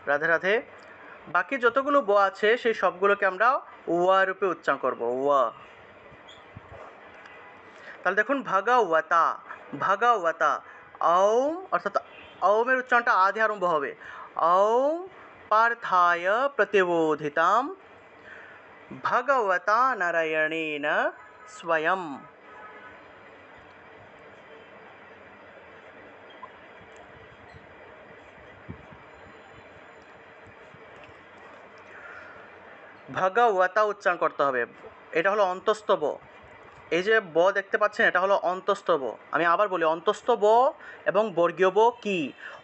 রাধে রাধে। বাকি যতগুলো ব আছে সেই সবগুলোকে আমরা ওয়া রূপে উচ্চারণ করব, ওয়া। তাহলে দেখুন ভাগাওয়াতা, ভাগাওয়াতা, ঔম অর্থাৎ ঔমের উচ্চারণটা আধে আরম্ভ হবে। ঔম পার্থায় প্রতিবোধিতাম ভগবতা নারায়ণেন স্বয়ং। ভগবতা উচ্চারণ করতে হবে, এটা হলো অন্তস্থ ব। এই যে ব দেখতে পাচ্ছেন, এটা হলো অন্তস্থ ব। আমি আবার বলি, অন্তস্থ ব এবং বর্গীয় ব কি?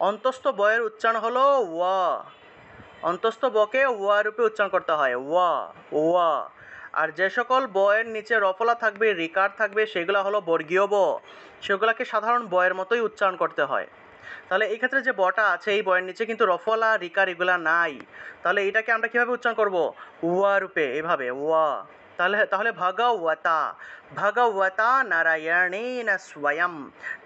অন্তস্থ বয়ের উচ্চারণ হলো ওয়া। অন্তস্থ বকে ওয়া রূপে উচ্চারণ করতে হয়, ওয়া, ওয়া। আর যে সকল বয়ের নিচে রফলা থাকবে, রিকার থাকবে, সেগুলো হলো বর্গীয় ব। সেগুলোকে সাধারণ বয়ের মতোই উচ্চারণ করতে হয়। তাহলে এই ক্ষেত্রে যে বটা আছে, এই বয়ের নিচে কিন্তু রফলা, রিকার এগুলা নাই। তাহলে এটাকে আমরা কীভাবে উচ্চারণ করব? ওয়া রূপে, এভাবে, ওয়া। তাহলে তাহলে ভগবতা, ভগবতা নারায়ণেন স্বয়ং।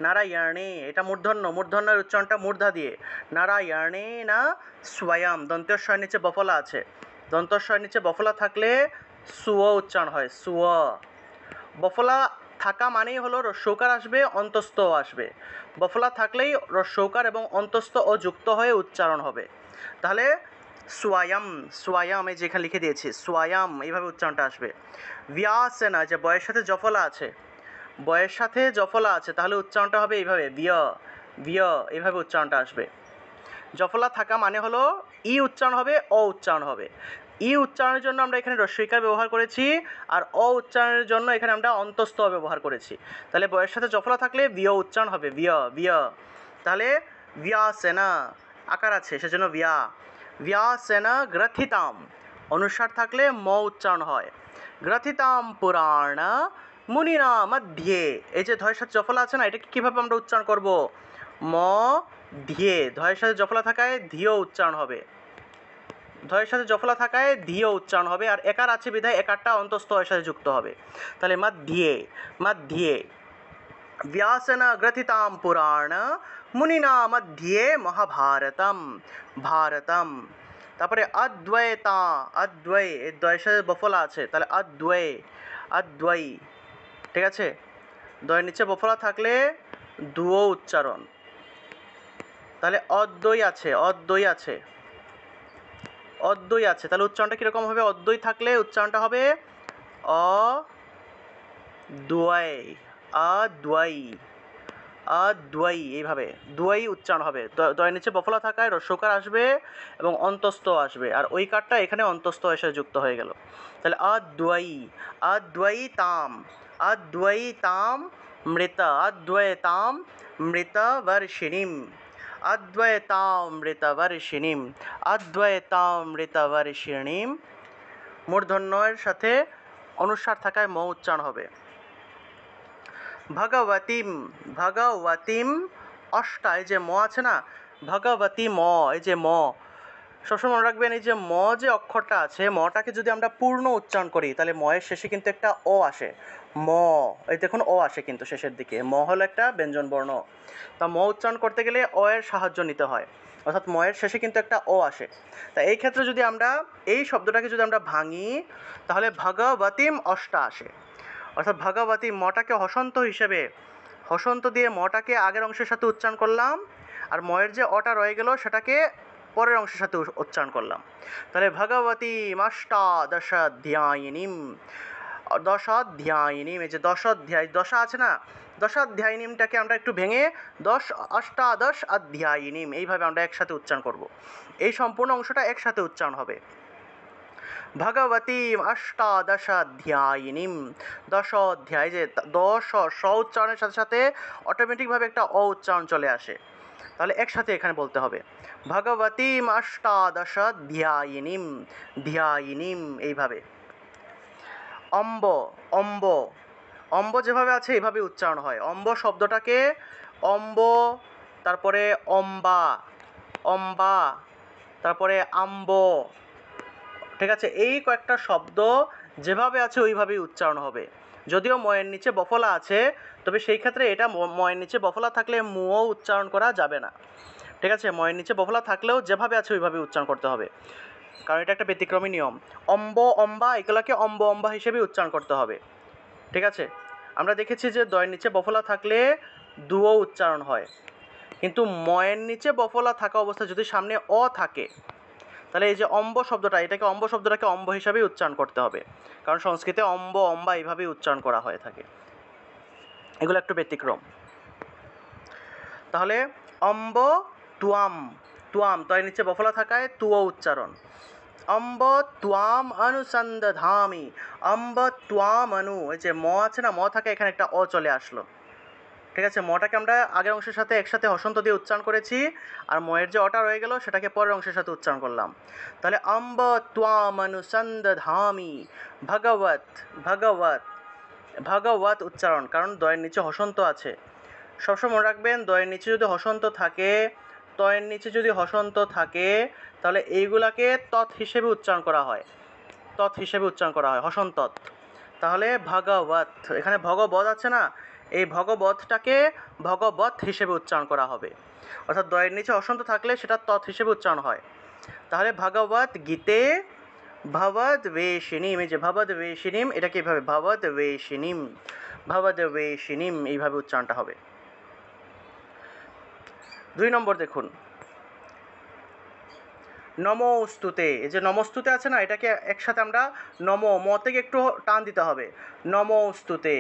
নারায়ণে, এটা মূর্ধন্য, মূর্ধন্যের উচ্চারণটা মূর্ধা দিয়ে। নারায়ণেন স্বয়ং, দন্ত্যস্বয়ের নিচে বফলা আছে। দন্ত্যস্বয়ের নিচে বফলা থাকলে সুয় উচ্চারণ হয়, সুয়। বফলা থাকা মানেই হলো রস্যৌকার আসবে, অন্তস্থ আসবে। বফলা থাকলেই রস্যৌকার এবং অন্তস্থ ও যুক্ত হয়ে উচ্চারণ হবে। তাহলে স্বয়ং, স্বয়ং আমি যেখানে লিখে দিয়েছি, স্বয়ং, এইভাবে উচ্চারণটা আসবে। ব্যাসেনা, যে বয়ের সাথে জফলা আছে, বয়ের সাথে জফলা আছে, তাহলে উচ্চারণটা হবে এইভাবে, বিয়, বিয়, এইভাবে উচ্চারণটা আসবে। জফলা থাকা মানে হলো ই উচ্চারণ হবে, অ উচ্চারণ হবে। ই উচ্চারণের জন্য আমরা এখানে রস্যইকার ব্যবহার করেছি, আর অ উচ্চারণের জন্য এখানে আমরা অন্তস্থ ব্যবহার করেছি। তাহলে বয়ের সাথে জফলা থাকলে বিয় উচ্চারণ হবে, বিয়, বিয়। তাহলে ব্যাসেনা, আকার আছে সেজন্য বিয়া। ব্যাসেনা গ্রথিতাম, অনুস্বার থাকলে ম উচ্চারণ হয়। গ্রথিতাম পুরাণ মুনিনা মধ্যে, এই যে ধয়ের সাথে জফলা আছে না, এটাকে কীভাবে আমরা উচ্চারণ করব? ম ধিয়ে, ধয়ের সাথে জফলা থাকায় ধিও উচ্চারণ হবে। ধয়ের সাথে জফলা থাকায় ধিও উচ্চারণ হবে, আর একার আছে বিধায় একারটা অন্তস্থ এর সাথে যুক্ত হবে। তাহলে মধ্যে, মধ্যে। ব্যাসেন গ্রথিতাম পুরাণ মুনিনা মধ্যে মহাভারতম, ভারতম। তারপরে অদ্বৈতা, অদ্বৈ, এই দ্বয়ের সাথে বফলা আছে, তাহলে অদ্বৈ, অদ্বৈ, ঠিক আছে। দ্বয়ের নিচে বফলা থাকলে দুও উচ্চারণ। তাহলে অদ্বৈ আছে, অদ্বৈ আছে, অদ্বৈ আছে, তাহলে উচ্চারণটা কীরকম হবে? অদ্বৈ থাকলে উচ্চারণটা হবে অদ্বৈ, অদ্বৈ, অদ্বৈ, এইভাবে দ্বৈ উচ্চারণ হবে। দ্বয়ের নিচে বফলা থাকায় রস্যকার আসবে এবং অন্তস্থ আসবে, আর ওই কারটা এখানে অন্তস্থ এসে যুক্ত হয়ে গেল। তাহলে অদ্বৈ, অদ্বৈতাম, অদ্বৈতাম মৃত, অদ্বৈতাম মৃতবর্ষিণীম, অদ্বৈতামৃতবর্ষিণীম, অদ্বৈতামৃতবর্ষিণীম। মূর্ধন্যের সাথে অনুস্বার থাকায় ম উচ্চারণ হবে। ভগবতীম, ভগবতীম অষ্টা, এই যে ম আছে না, ভগবতী ম, এই যে ম, সবসময় মনে রাখবেন, এই যে ম যে অক্ষরটা আছে, মটাকে যদি আমরা পূর্ণ উচ্চারণ করি, তাহলে ময়ের শেষে কিন্তু একটা ও আসে, ম, এই দেখুন ও আসে কিন্তু শেষের দিকে। ম হলো একটা ব্যঞ্জন বর্ণ, তা ম উচ্চারণ করতে গেলে অ এর সাহায্য নিতে হয়, অর্থাৎ ময়ের শেষে কিন্তু একটা ও আসে। তা এই ক্ষেত্রে যদি আমরা এই শব্দটাকে যদি আমরা ভাঙি, তাহলে ভগবতীম অষ্টা আসে। অর্থাৎ ভগবতী, মটাকে হসন্ত হিসেবে, হসন্ত দিয়ে মটাকে আগের অংশের সাথে উচ্চারণ করলাম, আর ময়ের যে অটা রয়ে গেল সেটাকে পরের অংশের সাথে উচ্চারণ করলাম। তাহলে ভগবতী অষ্টাদশাধ্যায়িনীম, দশাধ্যায়িনীম, এই যে দশাধ্যায়, দশা আছে না, দশাধ্যায়িনীমটাকে আমরা একটু ভেঙে অষ্টাদশ অধ্যায়িনীম, এইভাবে আমরা একসাথে উচ্চারণ করব। এই সম্পূর্ণ অংশটা একসাথে উচ্চারণ হবে। ভগবতীম অষ্টাদশাধ্যায়িনীম, দশ অধ্যায়, যে দশ স উচ্চারণের সাথে সাথে অটোমেটিকভাবে একটা অ উচ্চারণ চলে আসে, তাহলে একসাথে এখানে বলতে হবে ভগবতীম অষ্টাদশাধ্যায়িনীম, ধ্যায়িনীম, এইভাবে। অম্ব, অম্ব, অম্ব যেভাবে আছে এইভাবে উচ্চারণ হয়। অম্ব শব্দটাকে অম্ব, তারপরে অম্বা, অম্বা, তারপরে আম্ব, ঠিক আছে, এই কয়েকটা শব্দ যেভাবে আছে ওইভাবেই উচ্চারণ হবে। যদিও ময়ের নিচে বফলা আছে, তবে সেই ক্ষেত্রে এটা ময়ের নিচে বফলা থাকলে মুও উচ্চারণ করা যাবে না, ঠিক ঠিক আছে, ময়ের নিচে বফলা থাকলেও যেভাবে আছে ওইভাবে উচ্চারণ করতে হবে, কারণ এটা একটা ব্যতিক্রমী নিয়ম। অম্ব, অম্বা এগুলোকে অম্ব অম্বা হিসেবে উচ্চারণ করতে হবে। ঠিক আছে, আমরা দেখেছি যে দয়ের নিচে বফলা থাকলে দুও উচ্চারণ হয়, কিন্তু ময়ের নিচে বফলা থাকা অবস্থায় যদি সামনে অ থাকে, তাহলে এই যে অম্ব শব্দটা, এটাকে অম্ব শব্দটাকে অম্ব হিসাবেই উচ্চারণ করতে হবে, কারণ সংস্কৃতে অম্ব অম্বা এইভাবেই উচ্চারণ করা হয়ে থাকে। এগুলো একটু ব্যতিক্রম। তাহলে অম্ব তুয়াম, তুয়াম তয়ের নিচে বফলা থাকায় তুও উচ্চারণ। অম্ব তুয়াম অনুসন্ধামি, অম্ব তুয়াম অনু, এই যে ম আছে না, ম থাকে এখানে একটা অ চলে আসলো। ঠিক আছে, মটাকে আমরা আগের অংশের সাথে একসাথে হসন্ত দিয়ে উচ্চারণ করেছি, আর ময়ের যে অটা রয়ে গেল সেটাকে পরের অংশের সাথে উচ্চারণ করলাম। তাহলে অম্ব ত্বাম অনুসন্ধামি ভগবত, ভগবত, ভগবত উচ্চারণ, কারণ দয়ের নিচে হসন্ত আছে। সবসময় মনে রাখবেন, দয়ের নিচে যদি হসন্ত থাকে, তয়ের নিচে যদি হসন্ত থাকে, তাহলে এইগুলাকে তৎ হিসেবে উচ্চারণ করা হয়, তৎ হিসেবে উচ্চারণ করা হয়, হসন্তৎ। তাহলে ভগবত, এখানে ভগবত আছে না, এই ভগবতটাকে ভগবত হিসেবে উচ্চারণ করা হবে, অর্থাৎ দয়ের নিচে অসন্ত থাকলে সেটা তৎ হিসেবে উচ্চারণ হয়। তাহলে ভগবত গীতে ভবদ বেশিনিম, এই যে ভবদ বেশিনিম, এটাকে এইভাবে ভবদ বেশিনিম, ভবদ বেশিনিম এইভাবে উচ্চারণটা হবে। 2 নম্বর দেখুন, নমস্তুতে, এই যে নমস্তুতে আছে না, এটাকে একসাথে আমরা নম, ম থেকে একটু টান দিতে হবে, নমস্তুতে।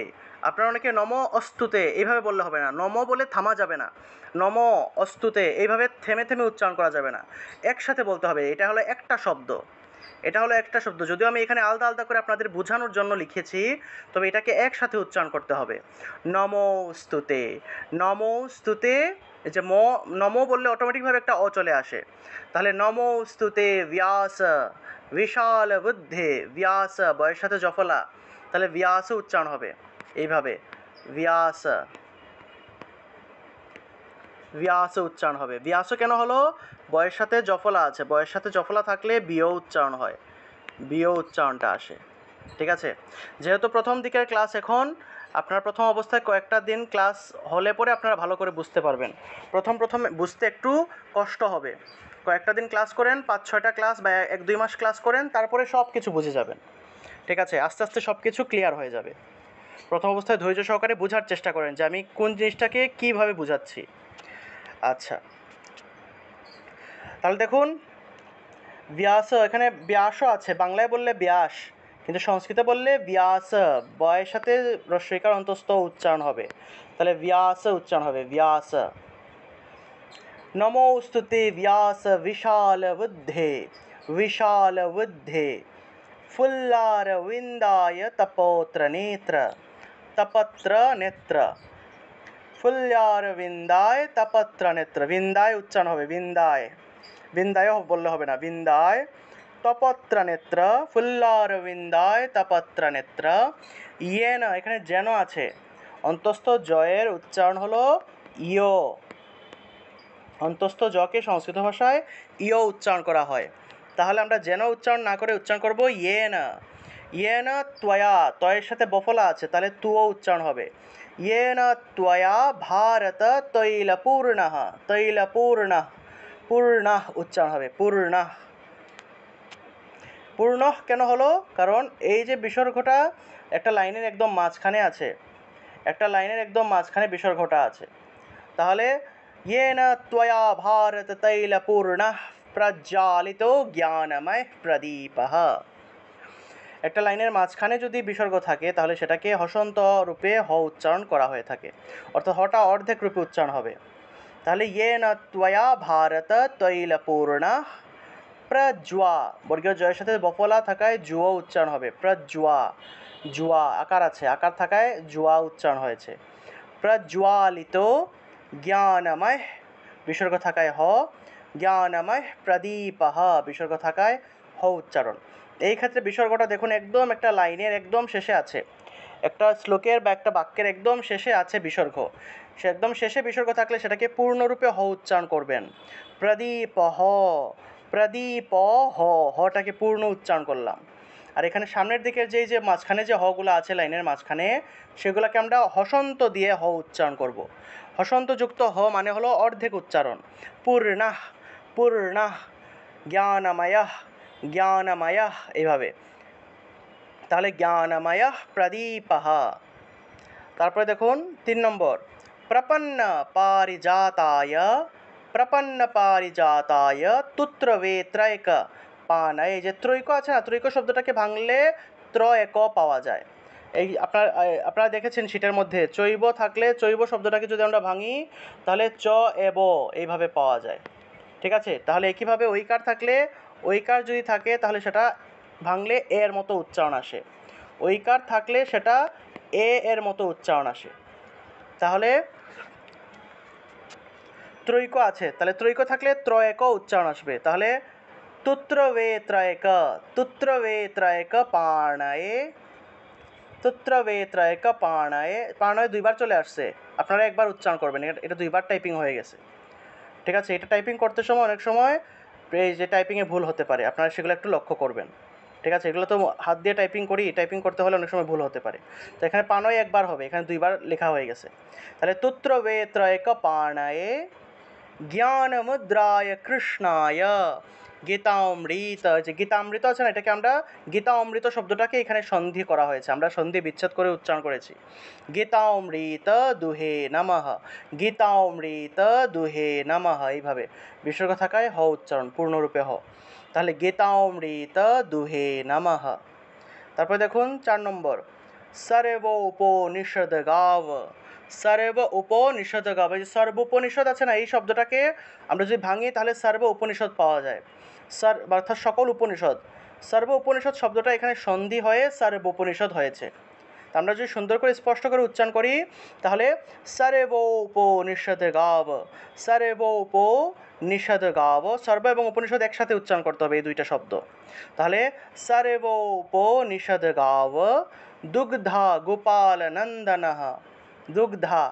আপনারা অনেকে নম অস্তুতে এইভাবে বললে হবে না, নম বলে থামা যাবে না, নম অস্তুতে এইভাবে থেমে থেমে উচ্চারণ করা যাবে না, একসাথে বলতে হবে। এটা হলো একটা শব্দ, এটা হলো একটা শব্দ, যদিও আমি এখানে আলাদা আলাদা করে আপনাদের বোঝানোর জন্য লিখেছি, তবে এটাকে একসাথে উচ্চারণ করতে হবে, নমস্তুতে, নমস্তুতে। এই যে ম, নম বললে অটোমেটিকভাবে একটা অ চলে আসে, তাহলে নমস্তুতে ব্যাস বিশাল বুদ্ধে, ব্যাস বয়ের সাথে জফলা, তাহলে ব্যাস উচ্চারণ হবে এইভাবে, ব্যাস, ব্যাস উচ্চারণ হবে। ব্যাস কেন হলো, বয়ের সাথে জফলা আছে, বয়ের সাথে জফলা থাকলে বিয় উচ্চারণ হয়, বিয় উচ্চারণটা আসে। ঠিক আছে, যেহেতু প্রথম দিকের ক্লাস, এখন আপনার প্রথম অবস্থায় কয়েকটা দিন ক্লাস হলে পরে আপনারা ভালো করে বুঝতে পারবেন। প্রথম বুঝতে একটু কষ্ট হবে, কয়েকটা দিন ক্লাস করেন, 5-6টা ক্লাস বা 1-2 মাস ক্লাস করেন, তারপরে সব কিছু বুঝে যাবেন। ঠিক আছে, আস্তে আস্তে সব কিছু ক্লিয়ার হয়ে যাবে। প্রথম অবস্থায় ধৈর্য সহকারে বোঝার চেষ্টা করেন যে আমি কোন জিনিসটাকে কীভাবে বোঝাচ্ছি। আচ্ছা, তাহলে দেখুন, ব্যাস, এখানে ব্যাসও আছে, বাংলায় বললে ব্যাস, কিন্তু সংস্কৃতে বললে ব্যাস, বয়ের সাথে রস্বইকার অন্তস্থ উচ্চারণ হবে, তাহলে ব্যাস উচ্চারণ হবে, ব্যাস। নমোস্তুতে ব্যাস বিশাল বুদ্ধে, বিশাল বুদ্ধে ফুল্লার বিন্দায় তপোত্র নেত্র, তপত্র নেত্র, ফুল্লার বিন্দায় তপত্র নেত্র, বিন্দায় উচ্চারণ হবে, বিন্দায়, বিন্দায় বললে হবে না, বিন্দায় তপত্র নেত্র, ফুল্লার বিন্দায় তপত্র নেত্র। ইয়ে না, এখানে যেন আছে, অন্তস্থ জয়ের উচ্চারণ হলো ইয়, অন্তস্থ জকে সংস্কৃত ভাষায় ইয় উচ্চারণ করা হয়, তাহলে আমরা যেন উচ্চারণ না করে উচ্চারণ করব ইয়ে না, ইয়ে না ত্বয়া, তয়ের সাথে বফলা আছে, তাহলে তুও উচ্চারণ হবে, ইয়ে না ত্বয়া ভারত তৈলপূর্ণ, তৈলপূর্ণ, পূর্ণ উচ্চারণ হবে, পূর্ণ। পূর্ণ কেন হলো, কারণ এই যে বিসর্গটা একটা লাইনের একদম মাঝখানে আছে, একটা লাইনের একদম মাঝখানে বিসর্গটা আছে, তাহলে येन त्वया भारत तैलपूर्णः प्रज्वालितो ज्ञानमय प्रदीपः, একটা লাইনের মাঝখানে যদি বিসর্গ থাকে তাহলে সেটাকে হসন্ত রূপে হ উচ্চারণ করা হয়ে থাকে, অর্থাৎ হটা অর্ধেক রূপে উচ্চারণ হবে। তাহলে येन त्वया भारत तैलपूर्णः প্রজ্বা, বর্গীয় জয়ের সাথে বফলা থাকায় জুয়া উচ্চারণ হবে, প্রজ্বা, জুয়া আকার আছে, আকার থাকায় জুয়া উচ্চারণ হয়েছে। প্রজ্বালিত জ্ঞানময়, বিসর্গ থাকায় হ, জ্ঞানময় প্রদীপঃ, বিসর্গ থাকায় হ উচ্চারণ। এই ক্ষেত্রে বিসর্গটা দেখুন একদম একটা লাইনের একদম শেষে আছে, একটা শ্লোকের বা একটা বাক্যের একদম শেষে আছে বিসর্গ, সে একদম শেষে বিসর্গ থাকলে সেটাকে পূর্ণরূপে হ উচ্চারণ করবেন, প্রদীপঃ, প্রদীপ হ, হটাকে পূর্ণ উচ্চারণ করলাম। আর এখানে সামনের দিকের যে মাঝখানে যে হগুলো আছে লাইনের মাঝখানে, সেগুলোকে আমরা হসন্ত দিয়ে হ উচ্চারণ করব। হসন্তযুক্ত হ মানে হলো অর্ধেক উচ্চারণ। পূর্ণাহ, পূর্ণাহ, জ্ঞানময়ঃ, জ্ঞানময়ঃ, এইভাবে। তাহলে জ্ঞানময়ঃ প্রদীপঃ। তারপরে দেখুন 3 নম্বর, প্রপন্ন পারিজাতায়, প্রপন্ন পারিজাতায় তুত্রবে ত্রৈক পানায়। এই যে ত্রৈক আছে না, ত্রৈক শব্দটাকে ভাঙলে ত্রয়েক পাওয়া যায়। এই আপনারা দেখেছেন শীটের মধ্যে চৈব থাকলে, চৈব শব্দটাকে যদি আমরা ভাঙি তাহলে চ এব এইভাবে পাওয়া যায়। ঠিক আছে, তাহলে একইভাবে ঐকার থাকলে, ঐকার যদি থাকে তাহলে সেটা ভাঙলে এর মতো উচ্চারণ আসে, ঐকার থাকলে সেটা এর মতো উচ্চারণ আসে। তাহলে ত্রৈক আছে, তাহলে ত্রৈক থাকলে ত্রয়েক উচ্চারণ আসবে। তাহলে তুত্রবে ত্রয়েক, তুত্রবে ত্রয়েক পাণায়ে, তুত্রবে ত্রয়েক পাণায়ে। পাণায়ে দুইবার চলে আসছে, আপনারা একবার উচ্চারণ করবেন, এটা দুইবার টাইপিং হয়ে গেছে। ঠিক আছে, এটা টাইপিং করতে সময় অনেক সময় এই যে টাইপিংয়ে ভুল হতে পারে, আপনারা সেগুলো একটু লক্ষ্য করবেন। ঠিক আছে, এগুলো তো হাত দিয়ে টাইপিং করি, টাইপিং করতে হলে অনেক সময় ভুল হতে পারে। তো এখানে পাণয় একবার হবে, এখানে দুইবার লেখা হয়ে গেছে। তাহলে তুত্রবে ত্রয়েক পাণায়ে জ্ঞানমুদ্রায় কৃষ্ণায় গীতামৃত। যে গীতামৃত আছে না, এটাকে আমরা গীতামৃত শব্দটাকে এখানে সন্ধি করা হয়েছে, আমরা সন্ধি বিচ্ছেদ করে উচ্চারণ করেছি। গীতামৃত দুহে নমঃ, গীতামৃত দুহে নমঃ, এইভাবে বিসর্গ থাকায় হ উচ্চারণ, পূর্ণরূপে হ। তাহলে গীতামৃত দুহে নমঃ। তারপরে দেখুন 4 নম্বর, সর্ব উপনিষদ গাব, সর্ব উপনিষদ গাব। এই যে সর্ব উপনিষদ আছে না, এই শব্দটাকে আমরা যদি ভাঙি তাহলে সর্ব উপনিষদ পাওয়া যায়, অর্থাৎ সকল উপনিষদ। সর্ব উপনিষদ শব্দটা এখানে সন্ধি হয়ে সর্ব উপনিষদ হয়েছে। আমরা যদি সুন্দর করে স্পষ্ট করে উচ্চারণ করি তাহলে সর্ব উপনিষদ গাব, সর্ব উপনিষদ গাব। সর্ব এবং উপনিষদ একসাথে উচ্চারণ করতে হবে এই দুইটা শব্দ। তাহলে সর্ব উপনিষদ গাব দুগ্ধা গোপাল নন্দনঃ, দুগ্ধা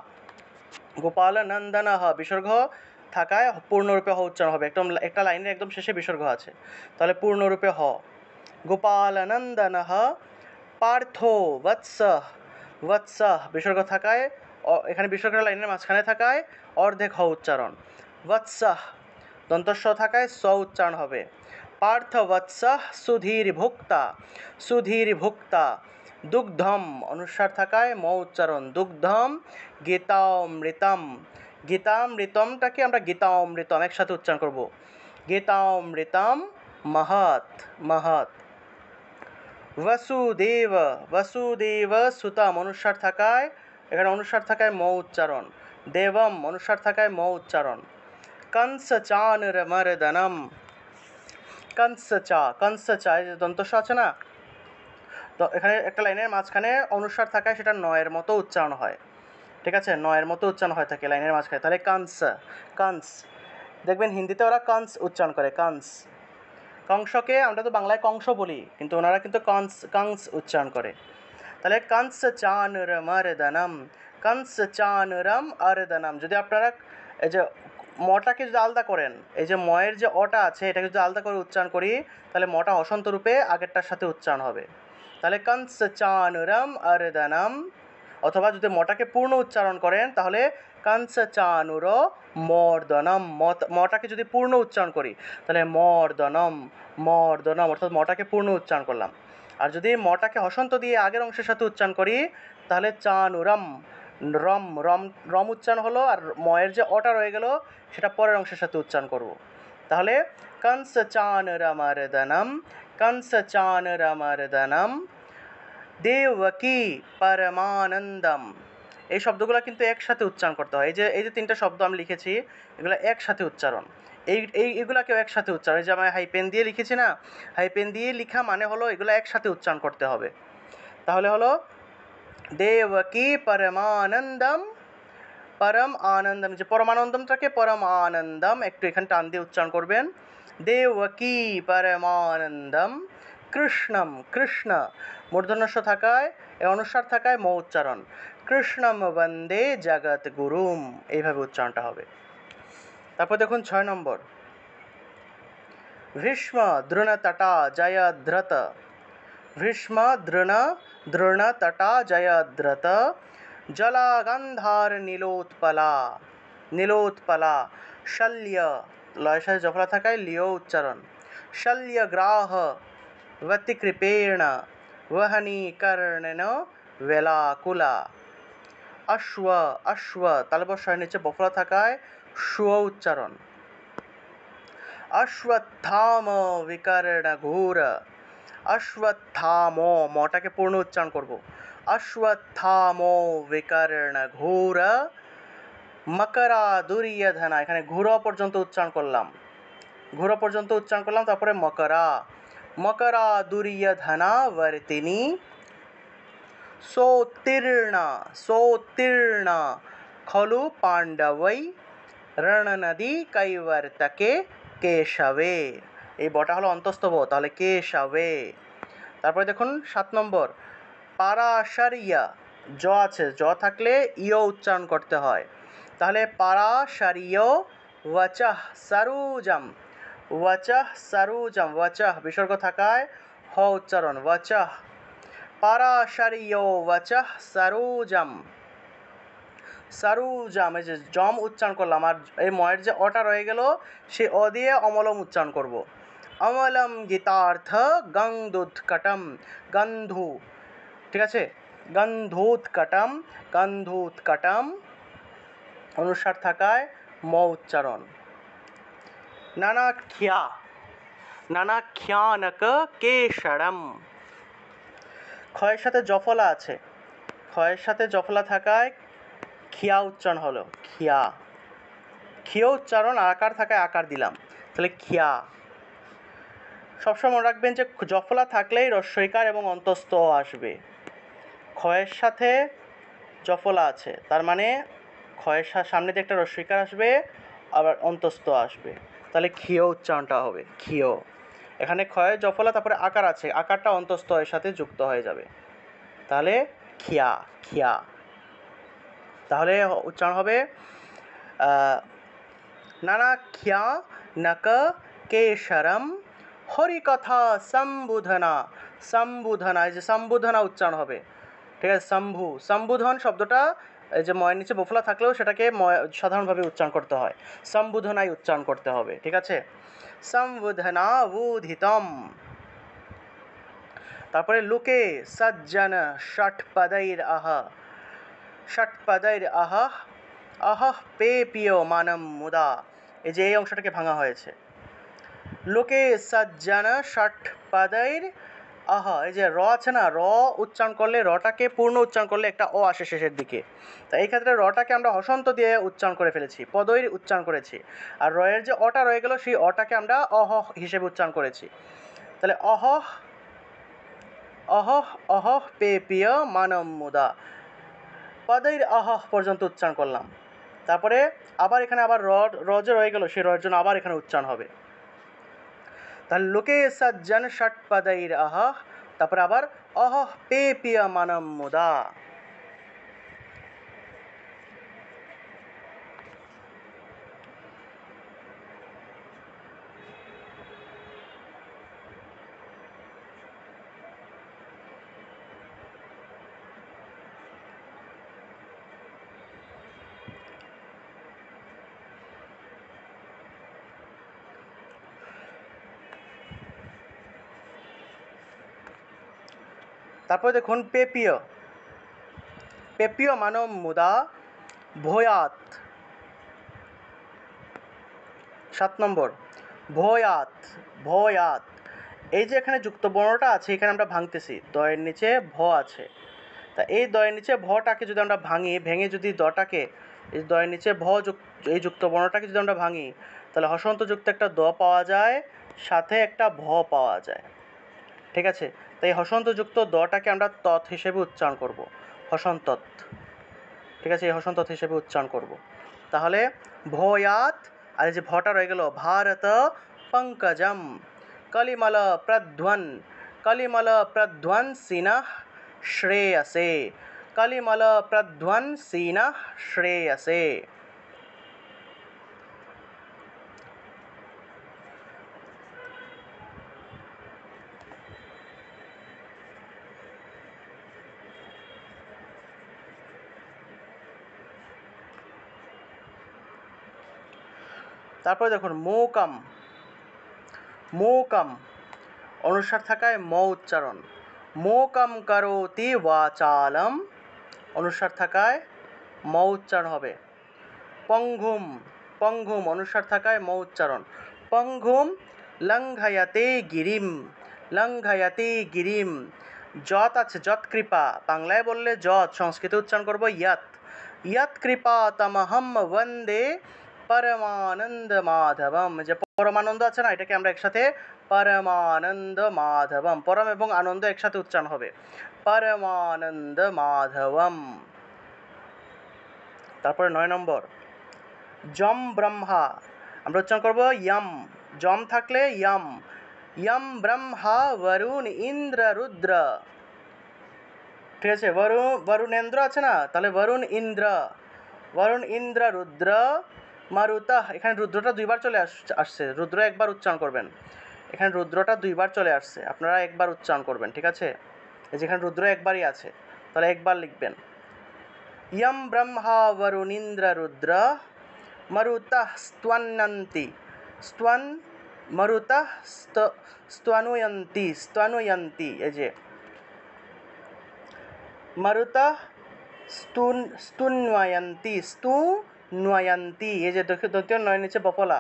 গোপাল নন্দনঃ, বিসর্গ থাকায় পূর্ণরূপে হ উচ্চারণ হবে। একদম একটা লাইনের একদম শেষে বিসর্গ আছে, তাহলে পূর্ণরূপে হ। গোপাল নন্দনঃ পার্থো বৎস, বৎস, বিসর্গ থাকায় এখানে বিসর্গ লাইনের মাঝখানে থাকায় অর্ধেক হ উচ্চারণ। বৎস দন্তস্ব থাকায় স উচ্চারণ হবে। পার্থ বৎস সুধীর ভুক্তা, সুধীর ভুক্তা। দুগ্ধম অনুস্বার থাকায় ম উচ্চারণ, দুগ্ধম গীতামৃতম, গীতামৃতমটাকে আমরা গীতামৃতম একসাথে উচ্চারণ করব, গীতামৃতম মহৎ, মহৎ। বসুদেব, বসুদেব সুতম অনুস্বার থাকায়, এখানে অনুস্বার থাকায় ম উচ্চারণ। দেবম অনুস্বার থাকায় ম উচ্চারণ। কংস চানুরমর্দনম, কংস চা, কংস চা, এই যে দন্তস্ব আছে না, তো এখানে একটা লাইনের মাঝখানে অনুস্বার থাকায় সেটা নয়ের মতো উচ্চারণ হয়। ঠিক আছে, নয়ের মতো উচ্চারণ হয়ে থাকে লাইনের মাঝখানে। তাহলে কংস, কংস, দেখবেন হিন্দিতে ওরা কংস উচ্চারণ করে, কংস। কংসকে আমরা তো বাংলায় কংস বলি, কিন্তু ওনারা কিন্তু কংস, কংস উচ্চারণ করে। তাহলে কংস চানুরমর্দনম, কংস চানুরম অর্দনম। যদি আপনারা এই যে মটাকে যদি আলাদা করেন, এই যে ময়ের যে অটা আছে এটাকে যদি আলাদা করে উচ্চারণ করি তাহলে মটা হসন্ত রূপে আগেরটার সাথে উচ্চারণ হবে। তাহলে কংস চানুরম অর্দনম। অথবা যদি মটাকে পূর্ণ উচ্চারণ করেন তাহলে কংস চানুর মর্দনম, মটাকে যদি পূর্ণ উচ্চারণ করি তাহলে মর্দনম, মর্দনম, অর্থাৎ মটাকে পূর্ণ উচ্চারণ করলাম। আর যদি মটাকে হসন্ত দিয়ে আগের অংশের সাথে উচ্চারণ করি তাহলে চানুরম, রম, রম, রম উচ্চারণ হলো, আর ময়ের যে অটা রয়ে গেল সেটা পরের অংশের সাথে উচ্চারণ করব। তাহলে কংস চানুরমর্দনম, কংস চানুরমর্দনম দেবকী পরমানন্দম। এই শব্দগুলো কিন্তু একসাথে উচ্চারণ করতে হয়। এই যে 3টা শব্দ আমি লিখেছি এগুলো একসাথে উচ্চারণ, এইগুলাকেও একসাথে উচ্চারণ। এই যে আমি হাই পেন দিয়ে লিখেছি না, হাই পেন দিয়ে লেখা মানে হলো এগুলো একসাথে উচ্চারণ করতে হবে। তাহলে হলো দেবকী পরমানন্দম, পরম আনন্দম, যে পরমানন্দমটাকে পরম আনন্দম একটু এখানে টান দিয়ে উচ্চারণ করবেন। দেবকী পরমানন্দম কৃষ্ণম, কৃষ্ণ মূর্ধন্যস্ব থাকায়, অনুস্বার থাকায় ম উচ্চারণ। কৃষ্ণম বন্দে জগৎ গুরুম, এইভাবে উচ্চারণটা হবে। তারপর দেখুন 6 নম্বর, ভীষ্ম দ্রোণতটা জয়দ্রথ, भीष्म दृण दृण तटा जयद्रथ जलागंधार नीलोत्पला नीलोत्पला शल्य लয়ের সাথে জফলা থাকায় লিও উচ্চারণ शल्यग्राह वतिकृपेण वहनीकर्णेन वेलाकुला अश्व अश्व তালবস্যের নিচে বফলা থাকায় শ্ব উচ্চারণ अश्वत्थाम विकर्ण घोर अश्वत्थाम মটাকে পূর্ণ উচ্চারণ করব अश्वत्थाम विकर्ण घोर मकरा दुर्योधना এখানে ঘোর পর্যন্ত উচ্চারণ করলাম তারপরে মকরা मकरा दुर्योधना वर्तिनी सोत्तीर्णा खलु पांडवै रणनदी कैवर्तके केशवे এই বটা হলো অন্তস্থ ব তাহলে কেশবে তারপরে দেখুন 7 নম্বর পারাশারিয়া জ আছে জ থাকলে ইয় উচ্চারণ করতে হয় তাহলে পারাশারিয় ওয়াচাহ সারুজম ওয়াচাহ বিসর্গ থাকায় হ উচ্চারণ ওয়াচাহ পারাশারিয় ওয়াচাহ সারুজম এই যে জম উচ্চারণ করলাম আর এই ময়ের যে অটা রয়ে গেল সে অ দিয়ে অমলম উচ্চারণ করব অমলম গীতার্থ গন্ধুৎকটম গন্ধু ঠিক আছে গন্ধুৎকটম অনুসার থাকায় ম উচ্চারণ নানাখ্যানক কেশরম ক্ষয়ের সাথে জফলা আছে ক্ষয়ের সাথে জফলা থাকায় খিয়া উচ্চারণ হলো খিয় উচ্চারণ আকার থাকায় আকার দিলাম তাহলে খিয়া সবসময় মনে রাখবেন যে জফলা থাকলেই রস্বইকার এবং অন্তস্থ আসবে ক্ষয়ের সাথে জফলা আছে তার মানে ক্ষয়ের সামনে দিয়ে একটা রস্বইকার আসবে আবার অন্তস্থ আসবে তাহলে খিয় উচ্চারণটা হবে খিয় এখানে ক্ষয়ের জফলা তারপরে আকার আছে আকারটা অন্তস্থ এর সাথে যুক্ত হয়ে যাবে তাহলে খিয়া তাহলে উচ্চারণ হবে নানাখ্যানক কেশরম হরিকথা সম্বোধনা এই যে সম্বোধনা উচ্চারণ হবে ঠিক আছে সম্বোধন শব্দটা এই যে ময়ের নিচে বফলা থাকলেও সেটাকে সাধারণভাবে উচ্চারণ করতে হয় সম্বোধনাই উচ্চারণ করতে হবে ঠিক আছে সম্বোধনা উদিতম তারপরে লোকে সজ্জন ষটপदैर আহ পেপিয় মানম মুদা এই যে এই অংশটাকে ভাঙা হয়েছে লোকে সজ্জন ষটপदैर এই যে র আছে না র উচ্চারণ করলে রটাকে পূর্ণ উচ্চারণ করলে একটা অ আসে শেষের দিকে তাই এই ক্ষেত্রে রটাকে আমরা হসন্ত দিয়ে উচ্চারণ করে ফেলেছি পদৈর উচ্চারণ করেছি আর রয়ের যে অটা রয়ে গেল সেই অটাকে আমরা অহ হিসেবে উচ্চারণ করেছি তাহলে অহ পেপিয় মানম মুদা পदैर পর্যন্ত উচ্চারণ করলাম তারপরে আবার এখানে আবার র যে রয়ে গেল সেই রয়ের জন্য আবার এখানে উচ্চারণ হবে তাহলে লোকে সজ্জন ষটপदैर তারপরে আবার পেপিয় মানম মুদা তারপরে দেখুন পেপিয় মানম মুদা ভয়াত 7 নম্বর ভয়াত এই যে এখানে যুক্ত বর্ণটা আছে এখানে আমরা ভাঙতেছি দয়ের নিচে ভ আছে তা এই দয়ের নিচে ভটাকে যদি আমরা ভেঙে যদি দটাকে এই দয়ের নিচে এই যুক্ত বর্ণটাকে যদি আমরা ভাঙি তাহলে হসন্ত যুক্ত একটা দ পাওয়া যায় সাথে একটা ভ পাওয়া যায় ঠিক আছে তাই হসন্ত যুক্ত দটাকে আমরা তৎ হিসেবে উচ্চারণ করব হসন্তত ঠিক আছে এই হসন্তত হিসেবে উচ্চারণ করব তাহলে ভয়াত আর এই যে ভটা রয়ে গেল ভারত পঙ্কজম কলিমল প্রধ্বংসিনঃ শ্রেয়সে তারপরে দেখুন মোকাম, মোকাম অনুসার থাকায় ম উচ্চারণ, মোকাম কারোতি ওয়াচালম অনুসার থাকায় ম উচ্চারণ হবে। পঙ্গুম, পঙ্গুম অনুসার থাকায় ম উচ্চারণ, পঙ্গুম লঙ্ঘয়াতে গিরিম, লঙ্ঘয়াতে গিরিম। যৎ আছে, যৎ কৃপা, বাংলায় বললে যৎ, সংস্কৃতে উচ্চারণ করব ইয়াত, ইয়াত কৃপা তমহম বন্দে পরমানন্দ মাধবম। যে পরমানন্দ আছে না, এটাকে আমরা একসাথে পরমানন্দ মাধবম, পরম এবং আনন্দ একসাথে উচ্চারণ হবে, পরমানন্দ মাধবম। তারপরে 9 নম্বর যম ব্রহ্মা, আমরা উচ্চারণ করব ইয়ম, যম থাকলে ইয়ম, ইয়ম ব্রহ্মা বরুণ ইন্দ্র রুদ্র, ঠিক আছে, বরুণেন্দ্র আছে না, তাহলে বরুণ ইন্দ্র, বরুণ ইন্দ্র রুদ্র মারুতঃ, এখানে রুদ্রটা দুইবার চলে আসছে, রুদ্র একবার উচ্চারণ করবেন, এখানে রুদ্রটা দুইবার চলে আসছে, আপনারা একবার উচ্চারণ করবেন, ঠিক আছে, এই যেখানে রুদ্র একবারই আছে তাহলে একবার লিখবেন। ইয়ম ব্রহ্মা বরুণীন্দ্র রুদ্র মরুতঃ স্তন্যন্তি, স্তন মরুতঃ স্তনুয়ন্তি, স্তনুয়ন্তি, এই যে মরুতঃ স্তন্বয়ন্তি, স্তন্বয়ন্তি, এই যে দন্তীয় নয়ের নিচে বফলা,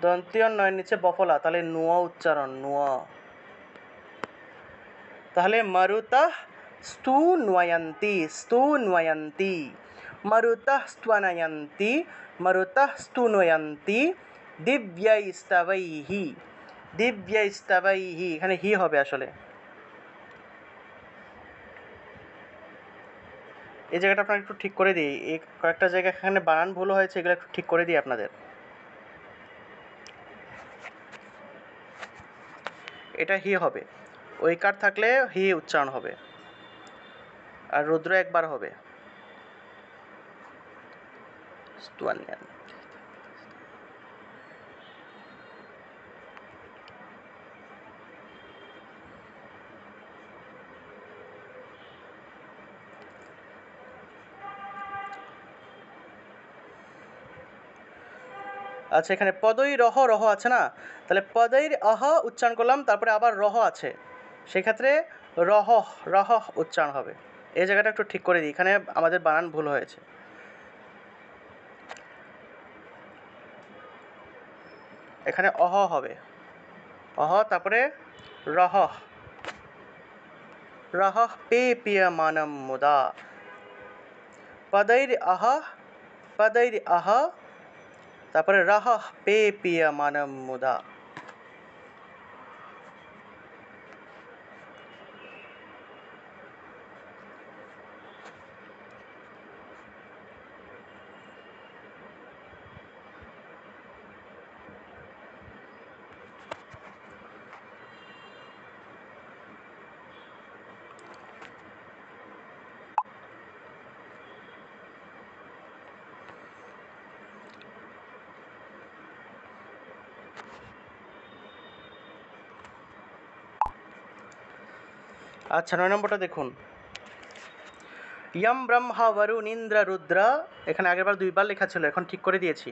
দন্তীয় নয়ের নিচে বফলা, তাহলে নুয়া উচ্চারণ, নুয়া, তাহলে মরুতঃ স্তন্বয়ন্তি, স্তন্বয়ন্তি, মরুতঃ স্তনয়ন্তি, মরুতঃ স্তনয়ন্তি, দিব্যৈস্তবৈঃ, দিব্যৈস্তবৈঃ, এখানে হি হবে আসলে, এই জায়গাটা আপনারা একটু ঠিক করে দিই, এই কয়েকটা জায়গা এখানে বানান ভুল হয়েছে, এগুলো একটু ঠিক করে দিই আপনাদের। এটা হি হবে, ওইকার থাকলে হি উচ্চারণ হবে, আর রুদ্র একবার হবে। আচ্ছা, এখানে পদই রহ, রহ আছে না, তাহলে পদৈর আহ উচ্চারণ করলাম, তারপরে আবার রহ আছে, সেক্ষেত্রে রহ, রহ উচ্চারণ হবে, এই জায়গাটা একটু ঠিক করে দিই, এখানে আমাদের বানান ভুল হয়েছে। এখানে অহ হবে, অহ, তারপরে রহ, রহ পে পিয়মানম মুদা, পদৈর আহ, পদৈর আহ, তারপরে রহ পে পিয়মানম মুদা। আচ্ছা, 9 নম্বরটা দেখুন, ইয়ম ব্রহ্মা বরুণীন্দ্র রুদ্র, এখানে আগেরবার দুইবার লেখা ছিল, এখন ঠিক করে দিয়েছি,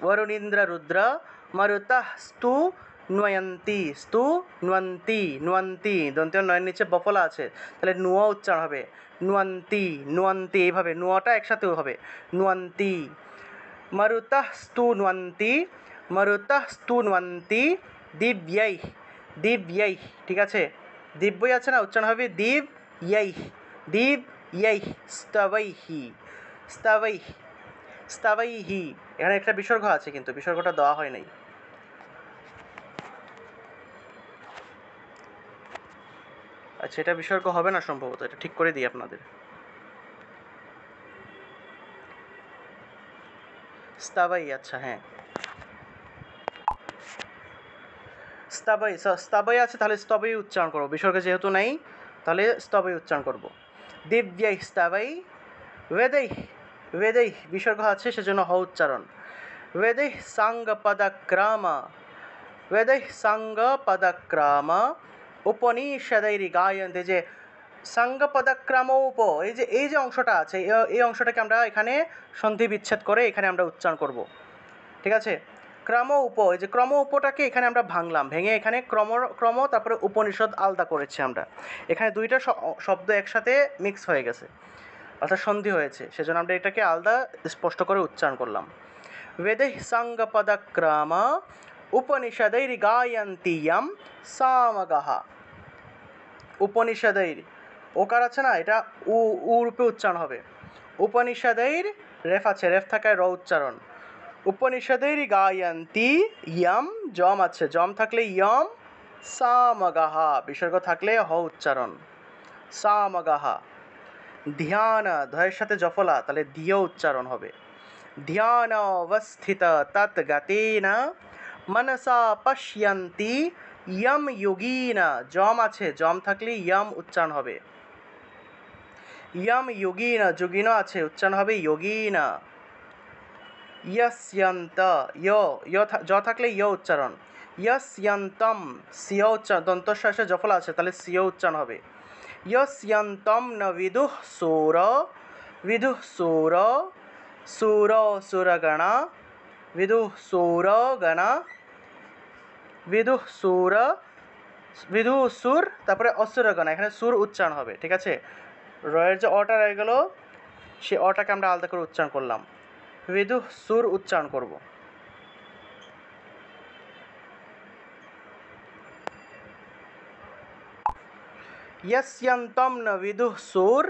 বরুণীন্দ্র রুদ্র মরুতঃ স্তু ন্বয়ন্তি, স্তু ন্বন্তি, ন্বন্তি, দন্তীয় নয়ের নিচে বফলা আছে, তাহলে নুয়া উচ্চারণ হবে, ন্বন্তি, ন্বন্তি, এইভাবে নুয়াটা একসাথেও হবে, ন্বন্তি, মরুতঃ স্তু ন্বন্তি, মরুতঃ স্তু ন্বন্তি, দিব্যৈ, দিব্যৈ, ঠিক আছে, দিব্যই আছে না, উচ্চারণ হবে দিব্যৈ, দিব্যৈ স্তবৈঃ, স্তবৈঃ, স্তবৈঃ, এখানে একটা বিসর্গ আছে কিন্তু বিসর্গটা দেওয়া হয় নাই। আচ্ছা, এটা বিসর্গ হবে না সম্ভবত, এটা ঠিক করে দিই আপনাদের। স্তবৈ, আচ্ছা হ্যাঁ, স্তবৈ, স্তবৈ আছে, তাহলে স্তবৈ উচ্চারণ করবো, বিসর্গ যেহেতু নাই তাহলে স্তবৈ উচ্চারণ করবো। দিব্যৈ স্তবৈ, বেदैঃ, বেदैঃ বিসর্গ আছে সেজন্য হ উচ্চারণ, বেदैঃ সাঙ্গ পদক্রম, বেदैঃ সাঙ্গ পদক্রম উপনিষदैরি গায়ন্তে, যে সাঙ্গ পদক্রম উপ, এই যে অংশটা আছে, এই অংশটাকে আমরা এখানে সন্ধি বিচ্ছেদ করে এখানে আমরা উচ্চারণ করব, ঠিক আছে, ক্রম উপ, এই যে ক্রম উপটাকে এখানে আমরা ভাঙলাম, ভেঙে এখানে ক্রম ক্রম তারপরে উপনিষদ আলাদা করেছি আমরা। এখানে দুইটা শব্দ একসাথে মিক্স হয়ে গেছে, অর্থাৎ সন্ধি হয়েছে, সেজন্য আমরা এটাকে আলাদা স্পষ্ট করে উচ্চারণ করলাম। বেদেঃ সাঙ্গপদক্রম উপনিষदैর গায়ন্তি ইয়ম সামগাহ। উপনিষदैর, ওকার আছে না, এটা উ রূপে উচ্চারণ হবে। উপনিষदैর, রেফ আছে, রেফ থাকায় র উচ্চারণ। উপনিষদের গায়ন্তি ইয়ম, জম আছে, জম থাকলে ইয়ম, সামগাহা, বিসর্গ থাকলে হ উচ্চারণ, সামগাহা। ধ্যান, ধয়ের সাথে জফলা, তাহলে দিয় উচ্চারণ হবে। ধ্যান অবস্থিত তৎ গতেন মনসা পশ্যন্তি ইয়ম যোগিনা, জম আছে, জম থাকলে ইয়ম উচ্চারণ হবে। ইয়ম যোগিনা, যোগিন আছে, উচ্চারণ হবে যোগিনা। ইয়স্যন্ত, জ থাকলে ইয় উচ্চারণ। ইয়স্যন্তম, সিয় উচ্চারণ, দন্তশ্বাসে জফলা আছে, তাহলে সিয় উচ্চারণ হবে। ইয়স্যন্তম ন বিদুঃ সূর, বিদুঃ সূর, সূর সুরগণা, বিদুঃ সূরগণা, বিদুঃ সূর, বিদুঃ সুর, তারপরে অসুরগণা, এখানে সুর উচ্চারণ হবে, ঠিক আছে। রয়ের যে অটা রয়ে গেল, সে অটাকে আমরা আলাদা করে উচ্চারণ করলাম, বিদুঃ সুর উচ্চারণ করব। यस्यन्तं न विदुः सूर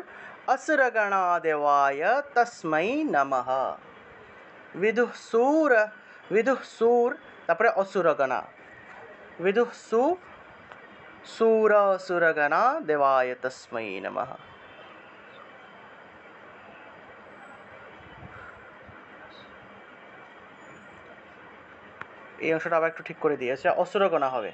असुरगणा देवाय तस्मै नमः। विदुः सूर, विदुः सूर, তারপরে অসুরগণা, विदुः सूर असुरगणा देवाय तस्मै नमः। এই অংশটা আবার একটু ঠিক করে দিয়েছে, অসুরগণা হবে।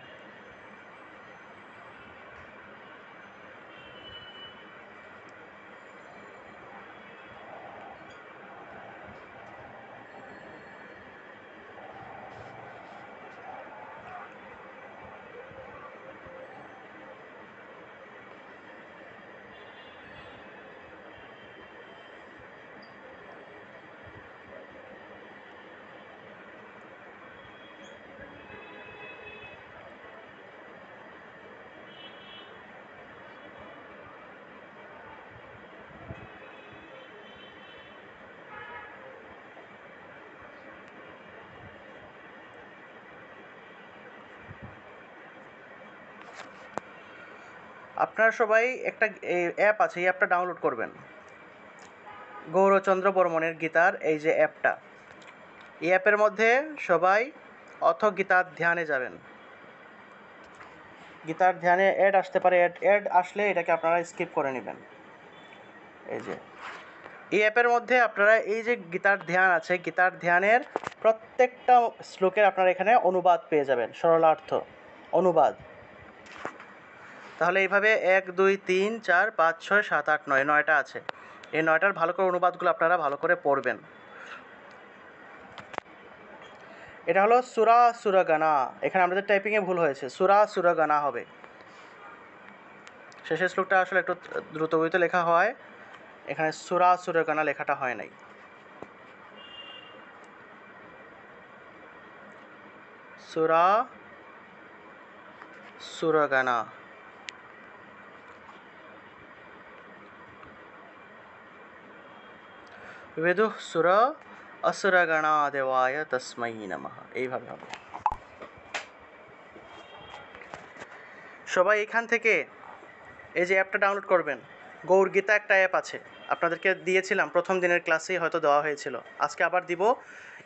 আপনারা সবাই একটা অ্যাপ আছে, এই অ্যাপটা ডাউনলোড করবেন, গৌরচন্দ্র বর্মণের গীতার এই যে অ্যাপটা, এই অ্যাপের মধ্যে সবাই অথ গীতার ধ্যানে যাবেন। গীতার ধ্যানে অ্যাড আসতে পারে, অ্যাড আসলে এটাকে আপনারা স্কিপ করে নেবেন। এই যে এই অ্যাপের মধ্যে আপনারা এই যে গীতার ধ্যান আছে, গীতার ধ্যানের প্রত্যেকটা শ্লোকের আপনারা এখানে অনুবাদ পেয়ে যাবেন, সরলার্থ অনুবাদ। তাহলে এইভাবে 1 2 3 4 5 6 7 8 9, 9টা আছে। এই 9টার ভালো করে অনুবাদগুলো আপনারা ভালো করে পড়বেন। এটা হলো সুরা সুরগণা, এখানে আমাদের টাইপিংয়ে ভুল হয়েছে, সুরা সুরগণা হবে। শেষের শ্লোকটা আসলে একটু দ্রুতগতিতে লেখা হয়, এখানে সুরা সুরগণা লেখাটা হয় নাই। সুরা সুরগণা, বিদুঃ সুর অসুরগণা দেবায় তস্मै নমঃ, এইভাবে হবে। সবাই এখান থেকে এই যে অ্যাপটা ডাউনলোড করবেন, গৌর গীতা একটা অ্যাপ আছে, আপনাদেরকে দিয়েছিলাম প্রথম দিনের ক্লাসেই হয়তো দেওয়া হয়েছিল, আজকে আবার দিব।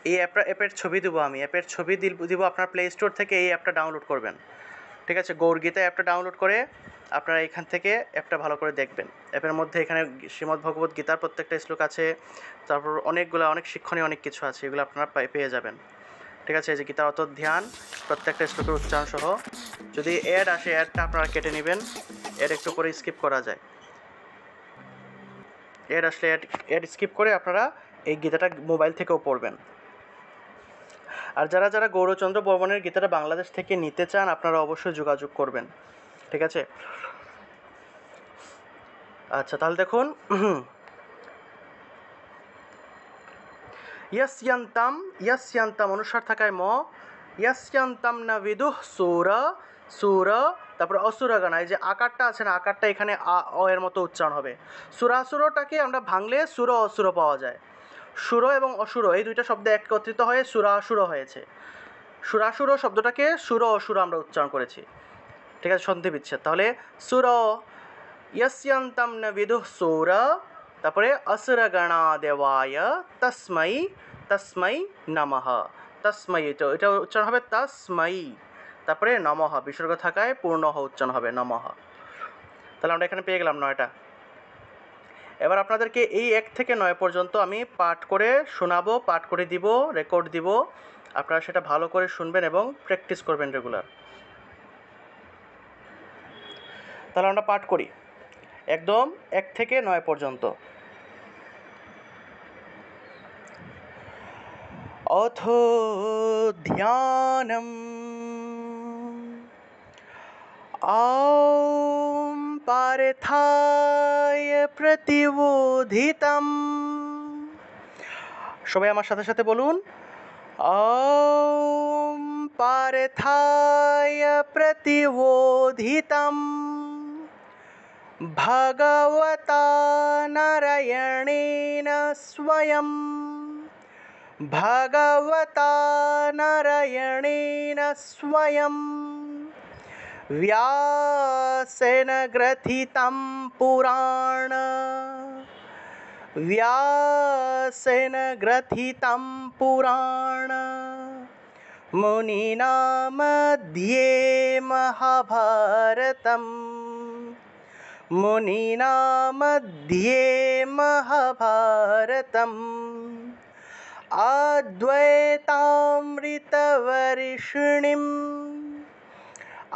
এই অ্যাপের ছবি দেবো আমি, অ্যাপের ছবি দিব, আপনার প্লে স্টোর থেকে এই অ্যাপটা ডাউনলোড করবেন, ঠিক আছে। গৌর গীতা অ্যাপটা ডাউনলোড করে আপনারা এখান থেকে অ্যাপটা ভালো করে দেখবেন। অ্যাপের মধ্যে এখানে শ্রীমদ্ ভগবত গীতার প্রত্যেকটা শ্লোক আছে, তারপর অনেক শিক্ষণীয় অনেক কিছু আছে, এগুলো আপনারা পেয়ে যাবেন, ঠিক আছে। এই যে গীতার অত ধ্যান, প্রত্যেকটা শ্লোকের উচ্চারণ সহ। যদি অ্যাড আসে, অ্যাডটা আপনারা কেটে নেবেন, অ্যাড একটু করে স্কিপ করা যায়, অ্যাড আসলে অ্যাড স্কিপ করে আপনারা এই গীতাটা মোবাইল থেকেও পড়বেন। আর যারা যারা গৌরচন্দ্র বর্মণের গীতাটা বাংলাদেশ থেকে নিতে চান, আপনারা অবশ্যই যোগাযোগ করবেন, ঠিক আছে। আচ্ছা, তাহলে দেখুন, यस्यन्तम অনুসার থাকায় ম, यस्यन्तम न विदुः सूर, सूर, তারপরে অসুরগণা, এই যে আকারটা আছে না, আকারটা এখানে অ এর মতো উচ্চারণ হবে। সুরাসুরটাকে আমরা ভাঙলে সুর অসুর পাওয়া যায়। সুর এবং অসুর এই দুইটা শব্দ একত্রিত হয়ে সুরাসুর হয়েছে। সুরাসুর শব্দটাকে সুর অসুর আমরা উচ্চারণ করেছি, ঠিক আছে, সন্ধি বিচ্ছেদ। তাহলে সুর, यस्यन्तं न विदुः सूर, তারপরে असुरगणा देवाय तस्मै, तस्मै नमः, तस्मै, এটা উচ্চারণ হবে তস্मै, তারপরে নমঃ বিসর্গ থাকায় পূর্ণ হ উচ্চারণ হবে নমঃ। তাহলে আমরা এখানে পেয়ে গেলাম 9টা। এবার আপনাদেরকে এই 1 থেকে 9 পর্যন্ত আমি পাঠ করে শোনাবো, পাঠ করে দিব, রেকর্ড দিব। আপনারা সেটা ভালো করে শুনবেন এবং প্র্যাকটিস করবেন রেগুলার। তাহলে আমরা পাঠ করি একদম 1 থেকে 9 পর্যন্ত। অথ ধ্যানম ॐ पार्थाय प्रतिबोधितम्, সবাই আমার সাথে সাথে বলুন, ॐ पार्थाय प्रतिबोधितम् भगवता नारायणेन स्वयं, भगवता नारायणेन स्वयं व्यासेन ग्रथितं पुराण, व्यासेन ग्रथितं पुराण मुनिना मध्ये महाभारतम्, मुनिना मध्ये महाभारतम् अद्वैतामृतवर्षिणीम्,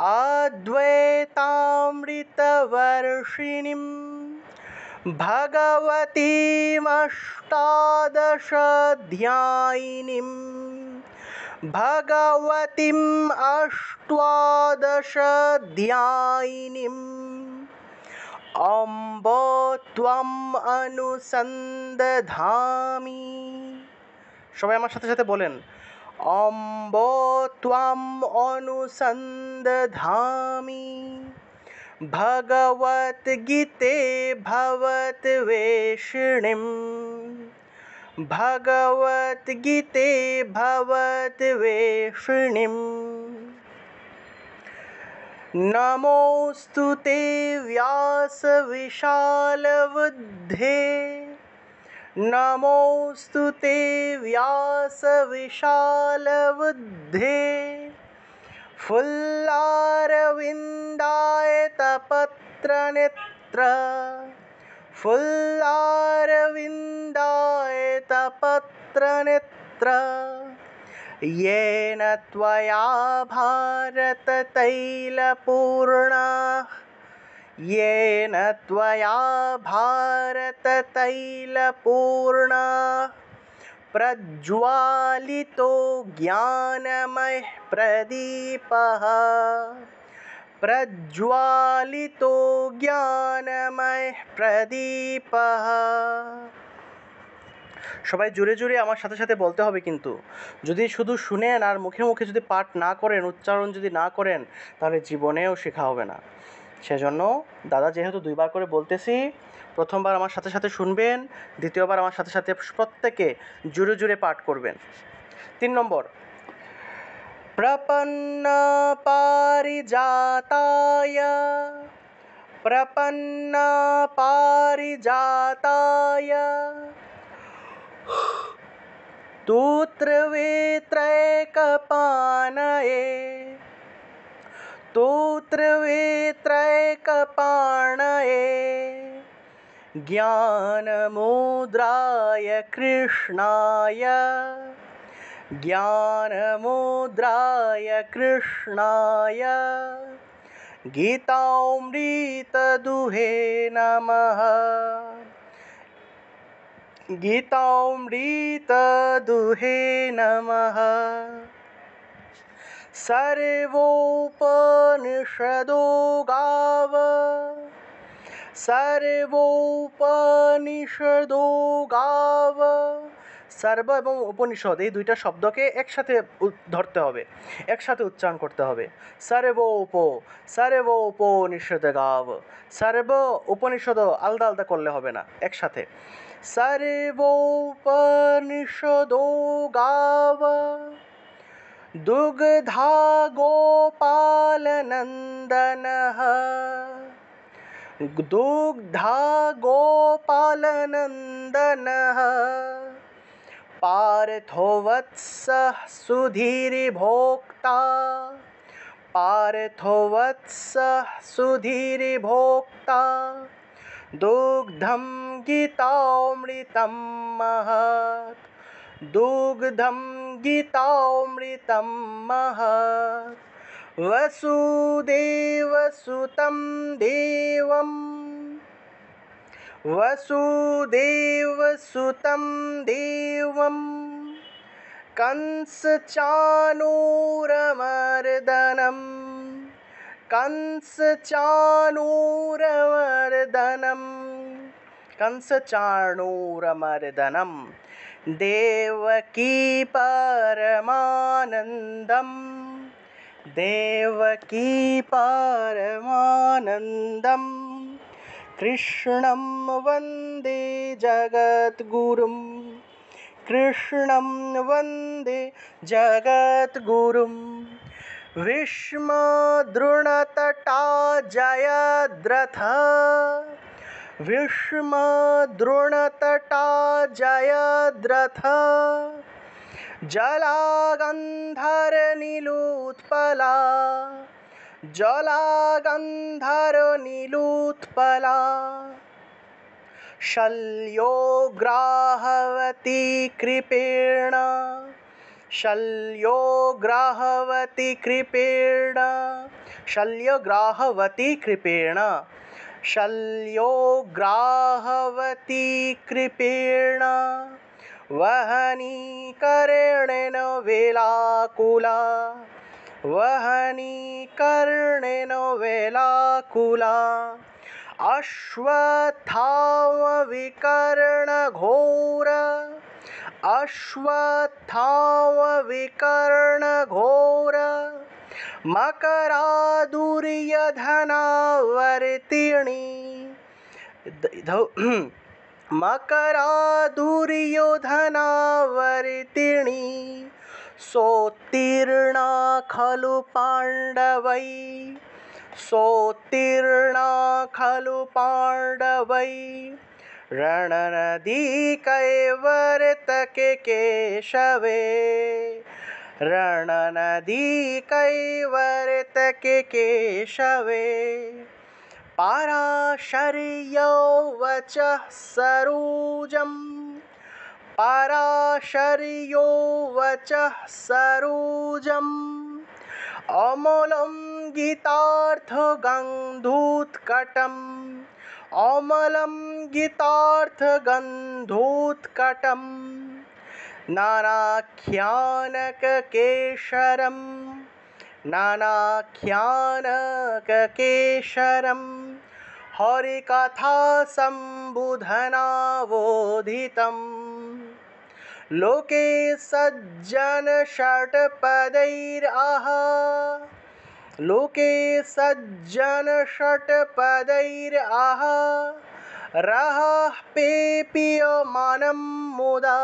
अद्वैतामृतवर्षिणीं भगवतीमष्टादशाध्यायिनीं, भगवतीम् अष्टादशाध्यायिनीम् अम्ब त्वम् अनुसन्दधामि, সবাই আমার সাথে সাথে বলেন, अम्ब त्वम् अनुसन्दधामि भगवद्गीते भवद्वेषिणीं, भगवद्गीते भवद्वेषिणीम् नमोऽस्तु ते व्यासविशालबुद्धे, नमोऽस्तु ते व्यासविशालबुद्धे फुल्लारविन्दायतपत्रनेत्र, फुल्लारविन्दायतपत्रनेत्र येन त्वया भारततैलपूर्णः, येन त्वया भारततैलपूर्णः प्रज्वालितो ज्ञानमयः प्रदीपः, प्रज्वालितो ज्ञानमयः प्रदीपः। সবাই জোরে জোরে আমার সাথে সাথে বলতে হবে, কিন্তু যদি শুধু শুনেন আর মুখে মুখে যদি পাঠ না করেন, উচ্চারণ যদি না করেন, তাহলে জীবনেও শেখা হবে না। সেজন্য দাদা যেহেতু 2 বার করে বলতেছি, প্রথমবার আমার সাথে সাথে শুনবেন, দ্বিতীয়বার আমার সাথে সাথে প্রত্যেকে জোরে জোরে পাঠ করবেন। 3 নম্বর, প্রপন্ন পারিজাতায়, প্রপন্ন পারিজাতায় स्तोत्रवेत्रैकपाणये, स्तोत्रवेत्रैकपाणये ज्ञानमुद्राय कृष्णाय, ज्ञानमुद्राय कृष्णाय गीतामृतदुहे नमः, गीतामृतदुहे नमः। सर्वोपनिषदो गाव, सर्वोपनिषदो गाव সার্ব এবং উপনিষদ এই দুইটা শব্দকে একসাথে ধরতে হবে, একসাথে উচ্চারণ করতে হবে। সার্ব উপনিষদ গাব, সার্ব উপনিষদ আলাদা আলাদা করলে হবে না, একসাথে। সার্ব উপনিষদ গাব দুগ্ধা গোপালনন্দনঃ, দুগ্ধা গোপালনন্দনः, पार्थो वत्सः सुधीर्भोक्ता, पार्थो वत्सः सुधीर्भोक्ता, दुग्धं गीतामृतं महत्, दुग्धं गीतामृतं महत्, वसुदेवसुतं देवं, वसुदेवसुतं देवं, कंसचाणूरमर्दनं, कंसचाणूरमर्दनं, कंसचाणूरमर्दनं, देवकी परमानन्दं, देवकी परमानन्दं, कृष्णं वन्दे जगद्गुरुं, कृष्णं वन्दे जगद्गुरुं, भीष्मद्रोणतटा जयद्रथः, भीष्मद्रोणतटा जयद्रथः, जलागन्धरनीलोत्पला, जलागन्धरनीलोत्पला, शल्योग्राहवती कृपेण, शल्योग्राहवती कृपेण, शल्यग्राहवती कृपेण, शल्योग्राहवती कृपेण, वहनीकर्णेन वेलाकुला, वहनीकर्णेन वेलाकुला, अश्वत्थामविकर्णघोर, अश्वत्थामविकर्णघोर, मकरादुर्योधनावर्तिनी, मकरादुर्योधनावर्तिनी, सोत्तीर्णा खलु पाण्डवै, सोत्तीर्णा खलु पाण्डवै, रणनदीकैवर्तके केशवे, रणनदीकैवर्तके केशवे, पाराशर्यो वचः सरोजं, पाराशर्यो वचः सरोजम्, अमलं गीतार्थगन्धोत्कटम्, अमलं गीतार्थगन्धोत्कटम्, नानाख्यानककेशरं, नानाख्यानककेशरं, हरिकथासम्बुधनावोदितं, लोके सज्जनषट्पदैरः, लोके सज्जनषट्पदैरः, रहः पेपीयमानं मुदा,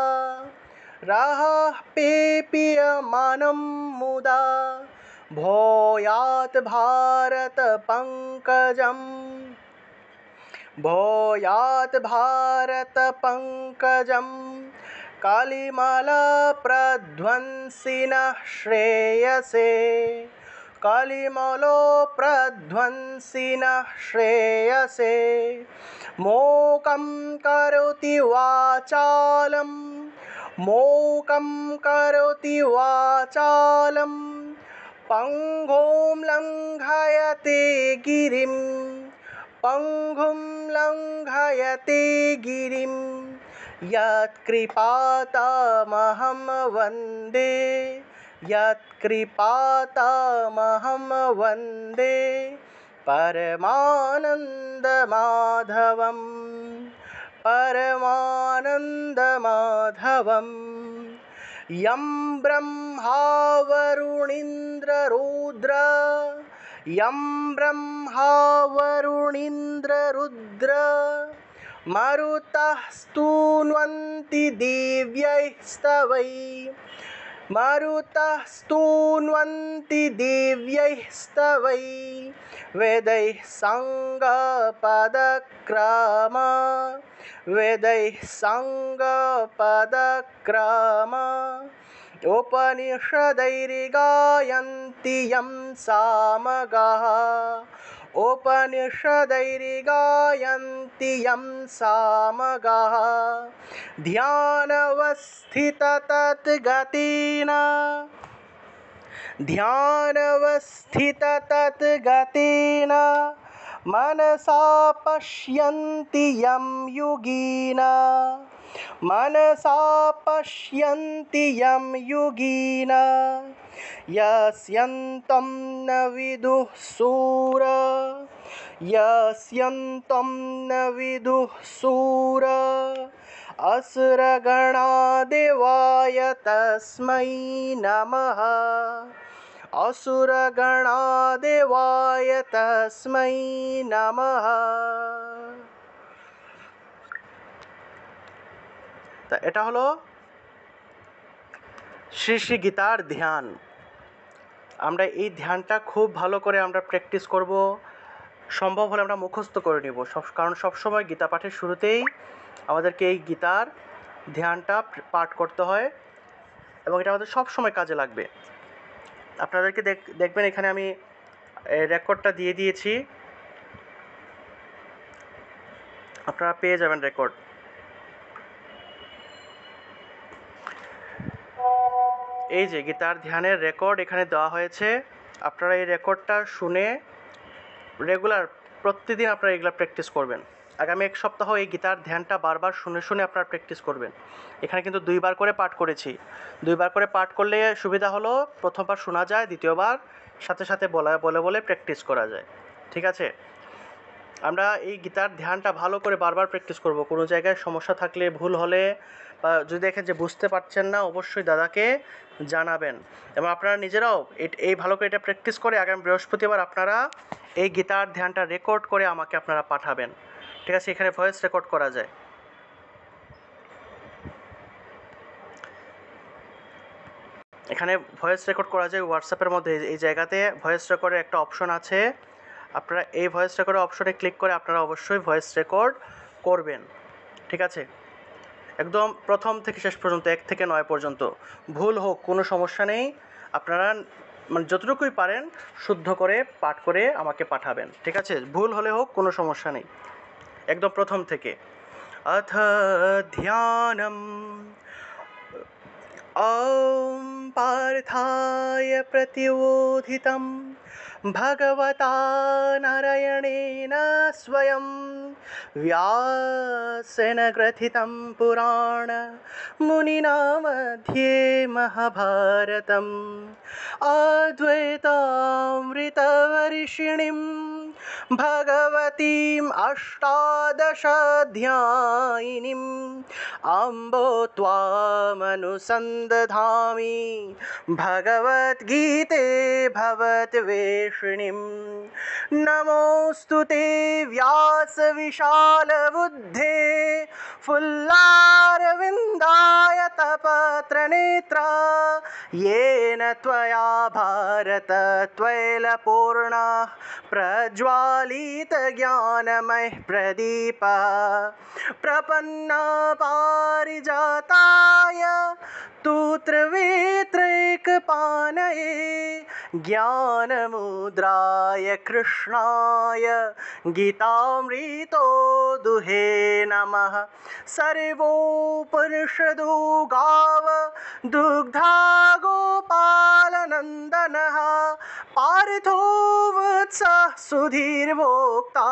रहः पेपीयमानं मुदा, भूयात् भारतपङ्कजं, भूयात् भारतपङ्कजं, कलिमलप्रध्वंसिनः श्रेयसे, कलिमलप्रध्वंसिनः श्रेयसे, मूकं करोति वाचालं, मूकं करोति वाचालं, पङ्गुं लङ्घयते गिरिं, पङ्गुं लङ्घयते गिरिं, यत्कृपातमहं वन्दे, यत्कृपातमहं वन्दे, परमानन्दमाधवं, परमानन्दमाधवम्। यं ब्रह्मा वरुणीन्द्ररुद्र यं ब्रह्मा वरुणीन्द्ररुद्र मरुतः स्तुन्वन्ति दिव्यैस्तवै मरुतः स्तुन्वन्ति दिव्यैस्तवै वेदैः साङ्गपदक्रम वेदैः साङ्गपदक्रम उपनिषदैर्गायन्ति यं सामगाः उपनिषदैर्गायन्ति यं सामगाः ध्यानवस्थिततद्गतेन मनसा पश्यन्ति यं योगिना मनसा पश्यन्ति यं योगिना यस्यन्तं न विदुः सूरा यस्यन्तं न विदुः सूरा असुरगणा देवाय तस्मै नमः असुरगणा देवाय तस्मै नमः। তো এটা হলো শ্রী শ্রী গীতার ধ্যান। আমরা এই ধ্যানটা খুব ভালো করে আমরা প্র্যাকটিস করব, সম্ভব হলে আমরা মুখস্থ করে নেব কারণ সবসময় গীতা পাঠের শুরুতেই আমাদেরকে এই গীতার ধ্যানটা পাঠ করতে হয় এবং এটা আমাদের সবসময় কাজে লাগবে। আপনাদেরকে দেখবেন এখানে আমি রেকর্ডটা দিয়ে দিয়েছি, আপনারা পেয়ে যাবেন রেকর্ড। এই যে গীতার ধ্যানের রেকর্ড এখানে দেওয়া হয়েছে, আপনারা এই রেকর্ডটা শুনে রেগুলার প্রতিদিন আপনারা এগুলো প্র্যাকটিস করবেন। আগামী এক সপ্তাহ এই গীতার ধ্যানটা বারবার শুনে শুনে আপনারা প্র্যাকটিস করবেন। এখানে কিন্তু 2 বার করে পাঠ করেছি, 2 বার করে পাঠ করলে সুবিধা হলো প্রথমবার শোনা যায়, দ্বিতীয়বার সাথে সাথে বলে বলে প্র্যাকটিস করা যায়। ঠিক আছে, আমরা এই গীতার ধ্যানটা ভালো করে বারবার প্র্যাকটিস করব। কোনো জায়গায় সমস্যা থাকলে, ভুল হলে বা যদি দেখেন যে বুঝতে পারছেন না, অবশ্যই দাদাকে জানাবেন এবং আপনারা নিজেরাও এই ভালো করে এটা প্র্যাকটিস করে আগামী বৃহস্পতিবার আপনারা এই গীতার ধ্যানটা রেকর্ড করে আমাকে আপনারা পাঠাবেন। ঠিক আছে, এখানে ভয়েস রেকর্ড করা যায়। এখানে ভয়েস রেকর্ড করা যায় হোয়াটসঅ্যাপের মধ্যে। এই জায়গাতে ভয়েস রেকর্ডের একটা অপশন আছে, আপনারা এই ভয়েস রেকর্ডের অপশনে ক্লিক করে আপনারা অবশ্যই ভয়েস রেকর্ড করবেন। ঠিক আছে, একদম প্রথম থেকে শেষ পর্যন্ত 1 থেকে 9 পর্যন্ত। ভুল হোক কোনো সমস্যা নেই, আপনারা মানে যতটুকুই পারেন শুদ্ধ করে পাঠ করে আমাকে পাঠাবেন। ঠিক আছে, ভুল হলে হোক কোনো সমস্যা নেই, একদম প্রথম থেকে। অথ ধ্যানম ॐ पार्थाय प्रतिबोधितं भगवता नारायणेन स्वयं व्यासेन ग्रथितं पुराण मुनिना मध्ये महाभारतम् अद्वैतामृतवर्षिणीं भगवतीम् अष्टादशाध्यायिनीम् अम्ब त्वामनुसन्दधामि भगवद्गीते भवद्वेषिणीं नमोऽस्तु ते व्यासविशालबुद्धे फुल्लारविन्दाय तपत्रनेत्रा येन त्वया भारत त्वैलपूर्णः प्रज्वालितज्ञानमयः प्रदीपः प्रपन्ना पारिजाताय स्तोत्रवेत्रैकपाणये ज्ञानमुद्राय कृष्णाय गीतामृतो दुहे नमः। सर्वोपनिषदो गाव दुग्धा गोपालनन्दनः पार्थो वत्सः सुधीर्भोक्ता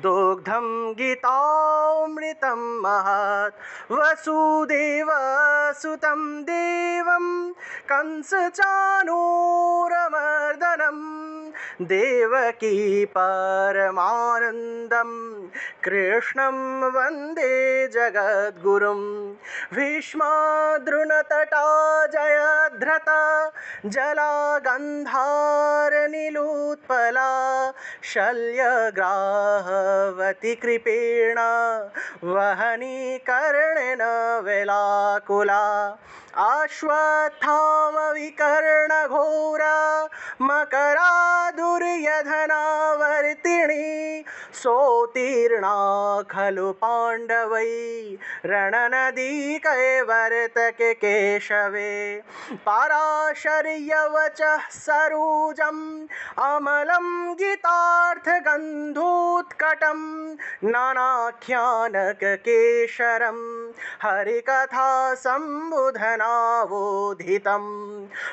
दुग्धं गीतामृतं महत् वसुदेवसुतं देवं कंसचाणूरमर्दनं देवकी परमानन्दं कृष्णं वन्दे जगद्गुरुं भीष्माद्रुनतटा जयद्रथा जलागन्धारनिलूत्पला शल्यग्राहवती कृपेण वहनी कर्णेन वेलाकुला आश्वत्थामविकर्णघोरा मकरा दुर्योधनावर्तिनी सोत्तीर्णा खलु पाण्डवै रणनदी कैवर्तके केशवे पाराशर्यवचः सरोजम् अमलं गीतार्थगन्धोत्कटं नानाख्यानककेशरं हरिकथा सम्बुधनावोधितं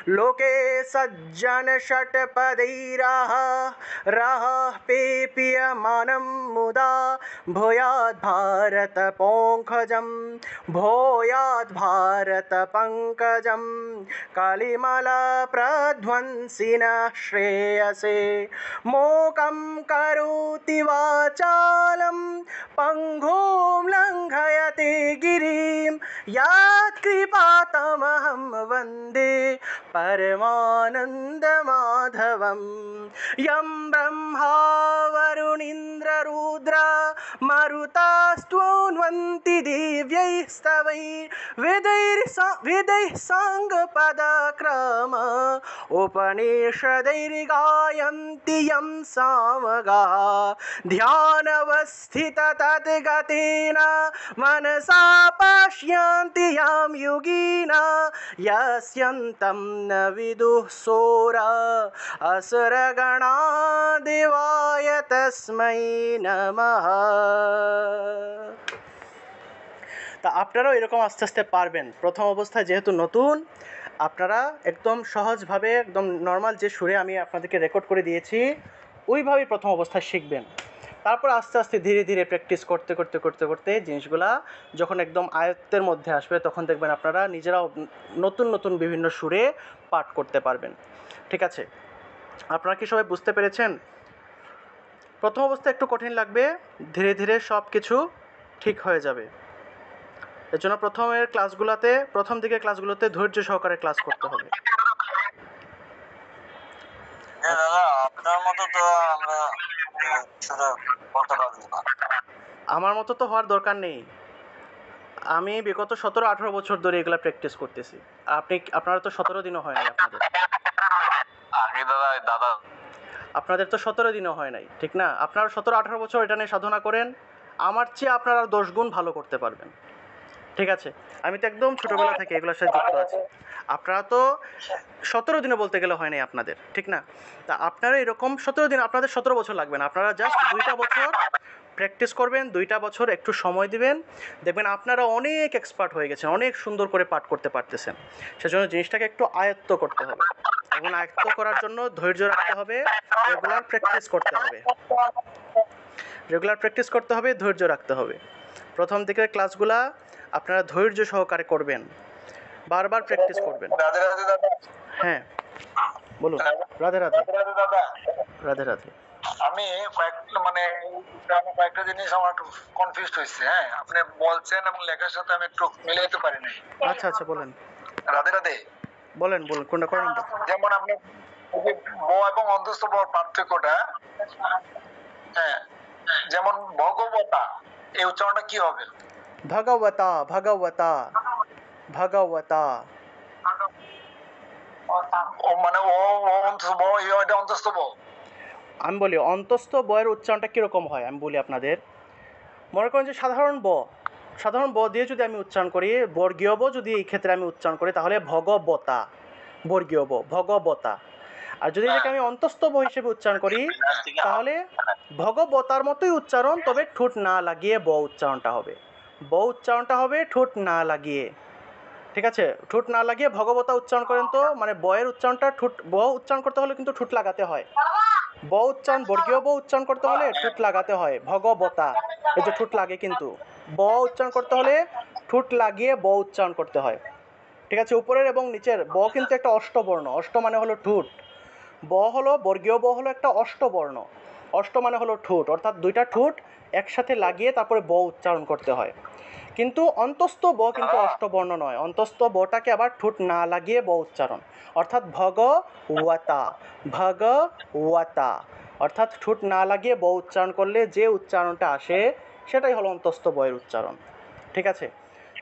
लोके सज्जनषट्पदैराः रः पेपीयमानं मुदा भूयाद्भारतपङ्कजं कलिमलप्रध्वंसिनः श्रेयसे मोकं करोति वाचालं पङ्गुं लङ्घयते गिरिं यत्कृपातमहं वन्दे परमानन्दमाधवं यं ब्रह्मा वरुणीन्द्ररुद्र मरुतास्तुन्वन्ति दिव्यैस्तवैर्वेदैः साङ्गपदक्रम उपनिषदैर्गायन्ति यं सामगाः ध्यानवस्थिततद्गतेन मनसा पश्यन्ति यं योगिना यस्यन्तं न विदुः सोरा असुरगणा देवाय तस्मै नमः। তা আপনারাও এরকম আস্তে আস্তে পারবেন। প্রথম অবস্থায় যেহেতু নতুন, আপনারা একদম সহজভাবে একদম নর্মাল যে সুরে আমি আপনাদেরকে রেকর্ড করে দিয়েছি ওইভাবেই প্রথম অবস্থায় শিখবেন। তারপর আস্তে আস্তে ধীরে ধীরে প্র্যাকটিস করতে করতে করতে করতে জিনিসগুলা যখন একদম আয়ত্তের মধ্যে আসবে তখন দেখবেন আপনারা নিজেরাও নতুন নতুন বিভিন্ন সুরে পাঠ করতে পারবেন। ঠিক আছে, আপনারা কি সবাই বুঝতে পেরেছেন? প্রথম অবস্থায় একটু কঠিন লাগবে, ধীরে ধীরে সব কিছু ঠিক হয়ে যাবে। এর জন্য প্রথম দিকের ক্লাসগুলোতে ধৈর্য সহকারে ক্লাস করতে হবে। আমার মতো তো হওয়ার দরকার নেই। আমি বিগত 17-18 বছর ধরে এগুলা প্র্যাকটিস করতেছি। আপনারা তো 17 দিনও হয় নাই আপনাদের তো 17 দিনও হয় নাই, ঠিক না? আপনারা 17-18 বছর এটা নিয়ে সাধনা করেন, আমার চেয়ে আপনারা 10 গুণ ভালো করতে পারবেন। ঠিক আছে, আমি তো একদম ছোটোবেলা থেকে এগুলোর সাথে যুক্ত আছি। আপনারা তো 17 দিনও বলতে গেলে হয় নাই আপনাদের, ঠিক না? তা আপনারা এরকম 17 দিন, আপনাদের 17 বছর লাগবে না। আপনারা জাস্ট 2টা বছর প্র্যাকটিস করবেন, 2টা বছর একটু সময় দিবেন, দেখবেন আপনারা অনেক এক্সপার্ট হয়ে গেছেন, অনেক সুন্দর করে পাঠ করতে পারতেছেন। সেজন্য জিনিসটাকে একটু আয়ত্ত করতে হবে, এবং আয়ত্ত করার জন্য ধৈর্য রাখতে হবে, রেগুলার প্র্যাকটিস করতে হবে, ধৈর্য রাখতে হবে। প্রথম দিকের ক্লাসগুলা আপনারা ধৈর্য সহকারে করবেন, বারবার প্র্যাকটিস করবেন। হ্যাঁ বলুন। রাধে রাধে। রাধে রাধে। আমি কয়েকটা জিনিস আমার একটু কনফিউজড হয়েছে। হ্যাঁ, আপনি বলছেন এবং লেখার সাথে আমি একটু মিলাইতে পারি নাই। আচ্ছা আচ্ছা, বলেন। রাধে রাধে। বলেন কোনটা করেন? যেমন আপনি ব এবং অন্তস্থ ব পার্থক্যটা, হ্যাঁ, যেমন ভগবতা, এই উচ্চারণটা কি হবে? ভগবতা, ভগবতা, ভগবতা। ও মানে ও অন্তস্থ ব, এটা অন্তস্থ ব। আমি বলি অন্তস্থ বয়ের উচ্চারণটা কীরকম হয় আমি বলি আপনাদের। মনে করেন যে সাধারণ ব দিয়ে যদি আমি উচ্চারণ করি, বর্গীয় ব যদি এই ক্ষেত্রে আমি উচ্চারণ করি তাহলে ভগবতা, বর্গীয় ব, ভগবতা। আর যদি এটাকে আমি অন্তস্থ ব হিসেবে উচ্চারণ করি তাহলে ভগবতার মতোই উচ্চারণ, তবে ঠোঁট না লাগিয়ে ব উচ্চারণটা হবে। ব উচ্চারণটা হবে ঠোঁট না লাগিয়ে। ঠিক আছে, ঠোঁট না লাগিয়ে ভগবতা উচ্চারণ করেন তো, মানে বয়ের উচ্চারণটা ব উচ্চারণ করতে হলে কিন্তু ঠোঁট লাগাতে হয়। ব উচ্চারণ, বর্গীয় ব উচ্চারণ করতে হলে ঠোঁট লাগাতে হয়। ভগবতা, এই যে ঠোঁট লাগে, কিন্তু ব উচ্চারণ করতে হলে ঠোঁট লাগিয়ে ব উচ্চারণ করতে হয়। ঠিক আছে, উপরের এবং নিচের ব কিন্তু একটা অষ্টবর্ণ। অষ্ট মানে হলো ঠোঁট, ব হলো বর্গীয় ব হলো একটা অষ্টবর্ণ। অষ্ট মানে হলো ঠোঁট, অর্থাৎ দুইটা ঠোঁট একসাথে লাগিয়ে তারপরে ব উচ্চারণ করতে হয়। কিন্তু অন্তস্থ ব কিন্তু অষ্টবর্ণ নয়, অন্তস্থ বটাকে আবার ঠোঁট না লাগিয়ে ব উচ্চারণ, অর্থাৎ ভগওয়াতা, ভগওয়াতা, অর্থাৎ ঠোঁট না লাগিয়ে ব উচ্চারণ করলে যে উচ্চারণটা আসে সেটাই হলো অন্তস্থ বয়ের উচ্চারণ। ঠিক আছে,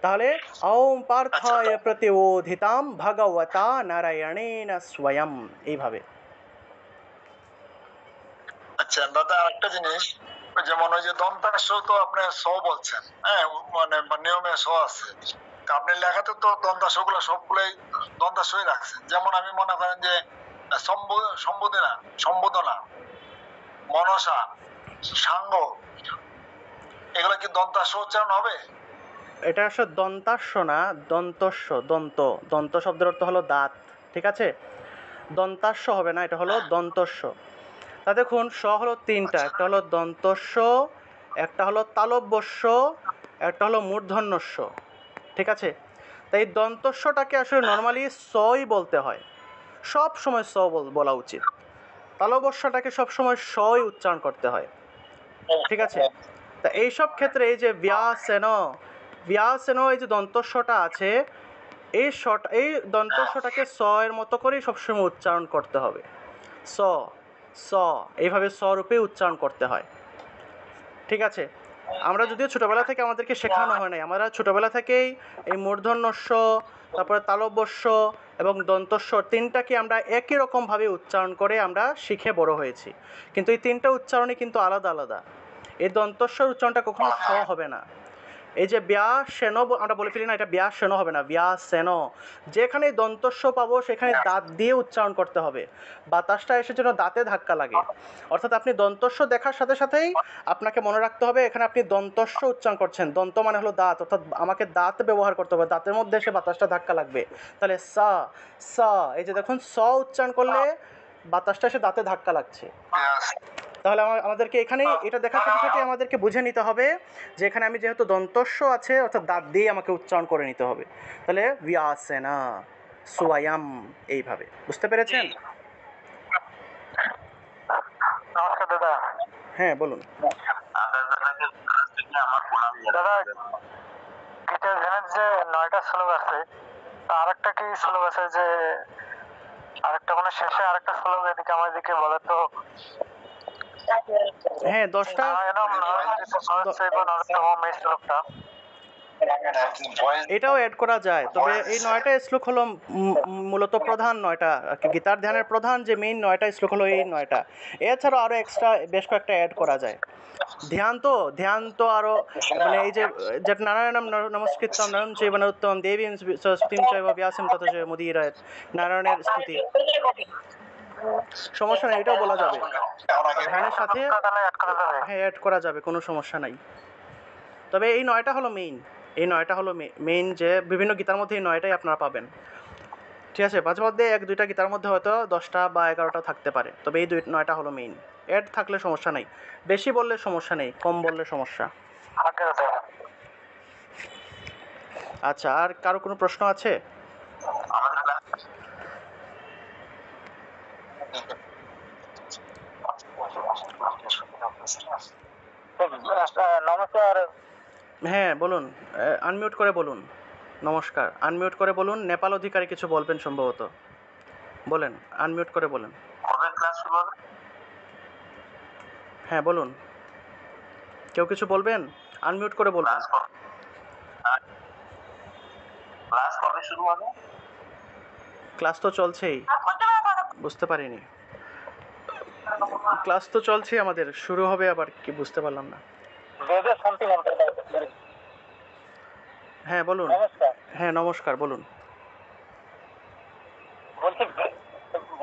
তাহলে ঔম পার্থায় প্রতিবোধিতাম ভগবতা নারায়ণেন স্বয়ং, এইভাবে। আচ্ছা দাদা, আরেকটা জিনিস, যেমন ওই যে দন্তাংশ তো আপনি স বলছেন, হ্যাঁ, মানে নিয়মে স আছে, তা আপনি লেখাতে তো দন্তাংশ গুলো সবগুলোই দন্তাংশই রাখছেন। যেমন আমি মনে করেন যে সম্বোধনা, সম্বোধনা, মনসা, সাঙ্গ, এগুলো কি দন্তাংশ উচ্চারণ হবে? এটা আসলে দন্তাস্য না, দন্তস্য, দন্ত, দন্ত শব্দের অর্থ হলো দাঁত। ঠিক আছে, দন্তাস্য হবে না, এটা হলো দন্তস্য। তা দেখুন, স হলো তিনটা, একটা হলো দন্তস্য, একটা হলো তালব্যস্য, একটা হলো মূর্ধন্যস্য। ঠিক আছে, তাই দন্তস্যটাকে আসলে নর্মালি সই বলতে হয়, সব সময় স বলা উচিত। তালব্যস্যটাকে সবসময় সই উচ্চারণ করতে হয়। ঠিক আছে, তা এইসব ক্ষেত্রে এই যে ব্যাসেন, ব্যাসেন, এই যে দন্তস্বটা আছে, এই দন্তস্বটাকে স এর মতো করেই সবসময় উচ্চারণ করতে হবে। স, স, এইভাবে স রূপে উচ্চারণ করতে হয়। ঠিক আছে, আমরা যদিও ছোটবেলা থেকে আমাদেরকে শেখানো হয় নাই, আমরা ছোটবেলা থেকেই এই মূর্ধন্যস্য, তারপরে তালব্যস্য এবং দন্তস্ব তিনটাকে আমরা একই রকমভাবে উচ্চারণ করে আমরা শিখে বড় হয়েছি, কিন্তু এই তিনটা উচ্চারণই কিন্তু আলাদা আলাদা। এই দন্তস্বর উচ্চারণটা কখনো স হবে না। এই যে ব্যাসেন আমরা বলে ফেলি না, এটা ব্যাসেন হবে না, ব্যাসেন। যেখানে দন্তস্ব পাবো সেখানে দাঁত দিয়ে উচ্চারণ করতে হবে, বাতাসটা এসে যেন দাঁতে ধাক্কা লাগে। অর্থাৎ আপনি দন্তস্ব দেখার সাথে সাথেই আপনাকে মনে রাখতে হবে এখানে আপনি দন্তস্ব উচ্চারণ করছেন, দন্ত মানে হলো দাঁত, অর্থাৎ আমাকে দাঁত ব্যবহার করতে হবে, দাঁতের মধ্যে এসে বাতাসটা ধাক্কা লাগবে। তাহলে সা, সা, এই যে দেখুন স উচ্চারণ করলে বাতাসটা এসে দাঁতে ধাক্কা লাগছে। তাহলে আমাদেরকে এখানে এটা দেখার সাথে সাথে আমাদেরকে বুঝে নিতে হবে যে এখানে আমি যেহেতু দন্তস্ব আছে, অর্থাৎ দাঁত দিয়ে আমাকে উচ্চারণ করে নিতে হবে। তাহলে ব্যাসেনা সোয়ায়াম, এইভাবে। বুঝতে পেরেছেন? নমস্কার দাদা। হ্যাঁ বলুন। দাদা, গীতার ধ্যানের যে 9টা শ্লোক আছে, আরেকটা কি শ্লোক আছে যে আরেকটা মানে শেষে আরেকটা শ্লোক, এদিকে আমার দিকে বলে তো। হ্যাঁ 10টা, এই শ্লোকটা এটাও অ্যাড করা যায়, তবে এই 9টা শ্লোক হলো মূলত প্রধান 9টা, গীতার ধ্যানের প্রধান যে মেইন 9টা শ্লোক হলো এই 9টা। এছাড়াও আরও এক্সট্রা বেশ কয়েকটা অ্যাড করা যায়। ধ্যান তো আরও, মানে এই যে যেটা নারায়ণম নমস্কৃত্যম নরম চৈব নরোত্তমম দেবীম সরস্বতীম চৈব ব্যাসম তত মুদীরয়েৎ, নারায়ণের স্তুতি। সমস্যা নেই, এটাও বলা যাবে ধ্যানের সাথে, হ্যাঁ অ্যাড করা যাবে, কোনো সমস্যা নাই। তবে এই 9টা হলো মেইন, এই 9টা হলো মেইন, যে বিভিন্ন গীতার মধ্যে এই 9টাই আপনারা পাবেন। ঠিক আছে, মাঝে মধ্যে 1-2টা গীতার মধ্যে হয়তো 10টা বা 11টা থাকতে পারে, তবে এই 9টা হলো মেইন। অ্যাড থাকলে সমস্যা নেই, বেশি বললে সমস্যা নেই, কম বললে সমস্যা। আচ্ছা, আর কারো কোনো প্রশ্ন আছে? নমস্কার। হ্যাঁ বলুন, আনমিউট করে বলুন। নমস্কার, আনমিউট করে বলুন। নেপাল অধিকারী কিছু বলবেন সম্ভবত, বলেন, আনমিউট করে বলেন। হ্যাঁ বলুন, কেউ কিছু বলবেন, আনমিউট করে বলবেন। ক্লাস তো চলছেই, বুঝতে পারিনি। ক্লাস তো চলছেই আমাদের, শুরু হবে আবার কি বুঝতে পারলাম না। হ্যাঁ বলুন। হ্যাঁ নমস্কার, বলুন।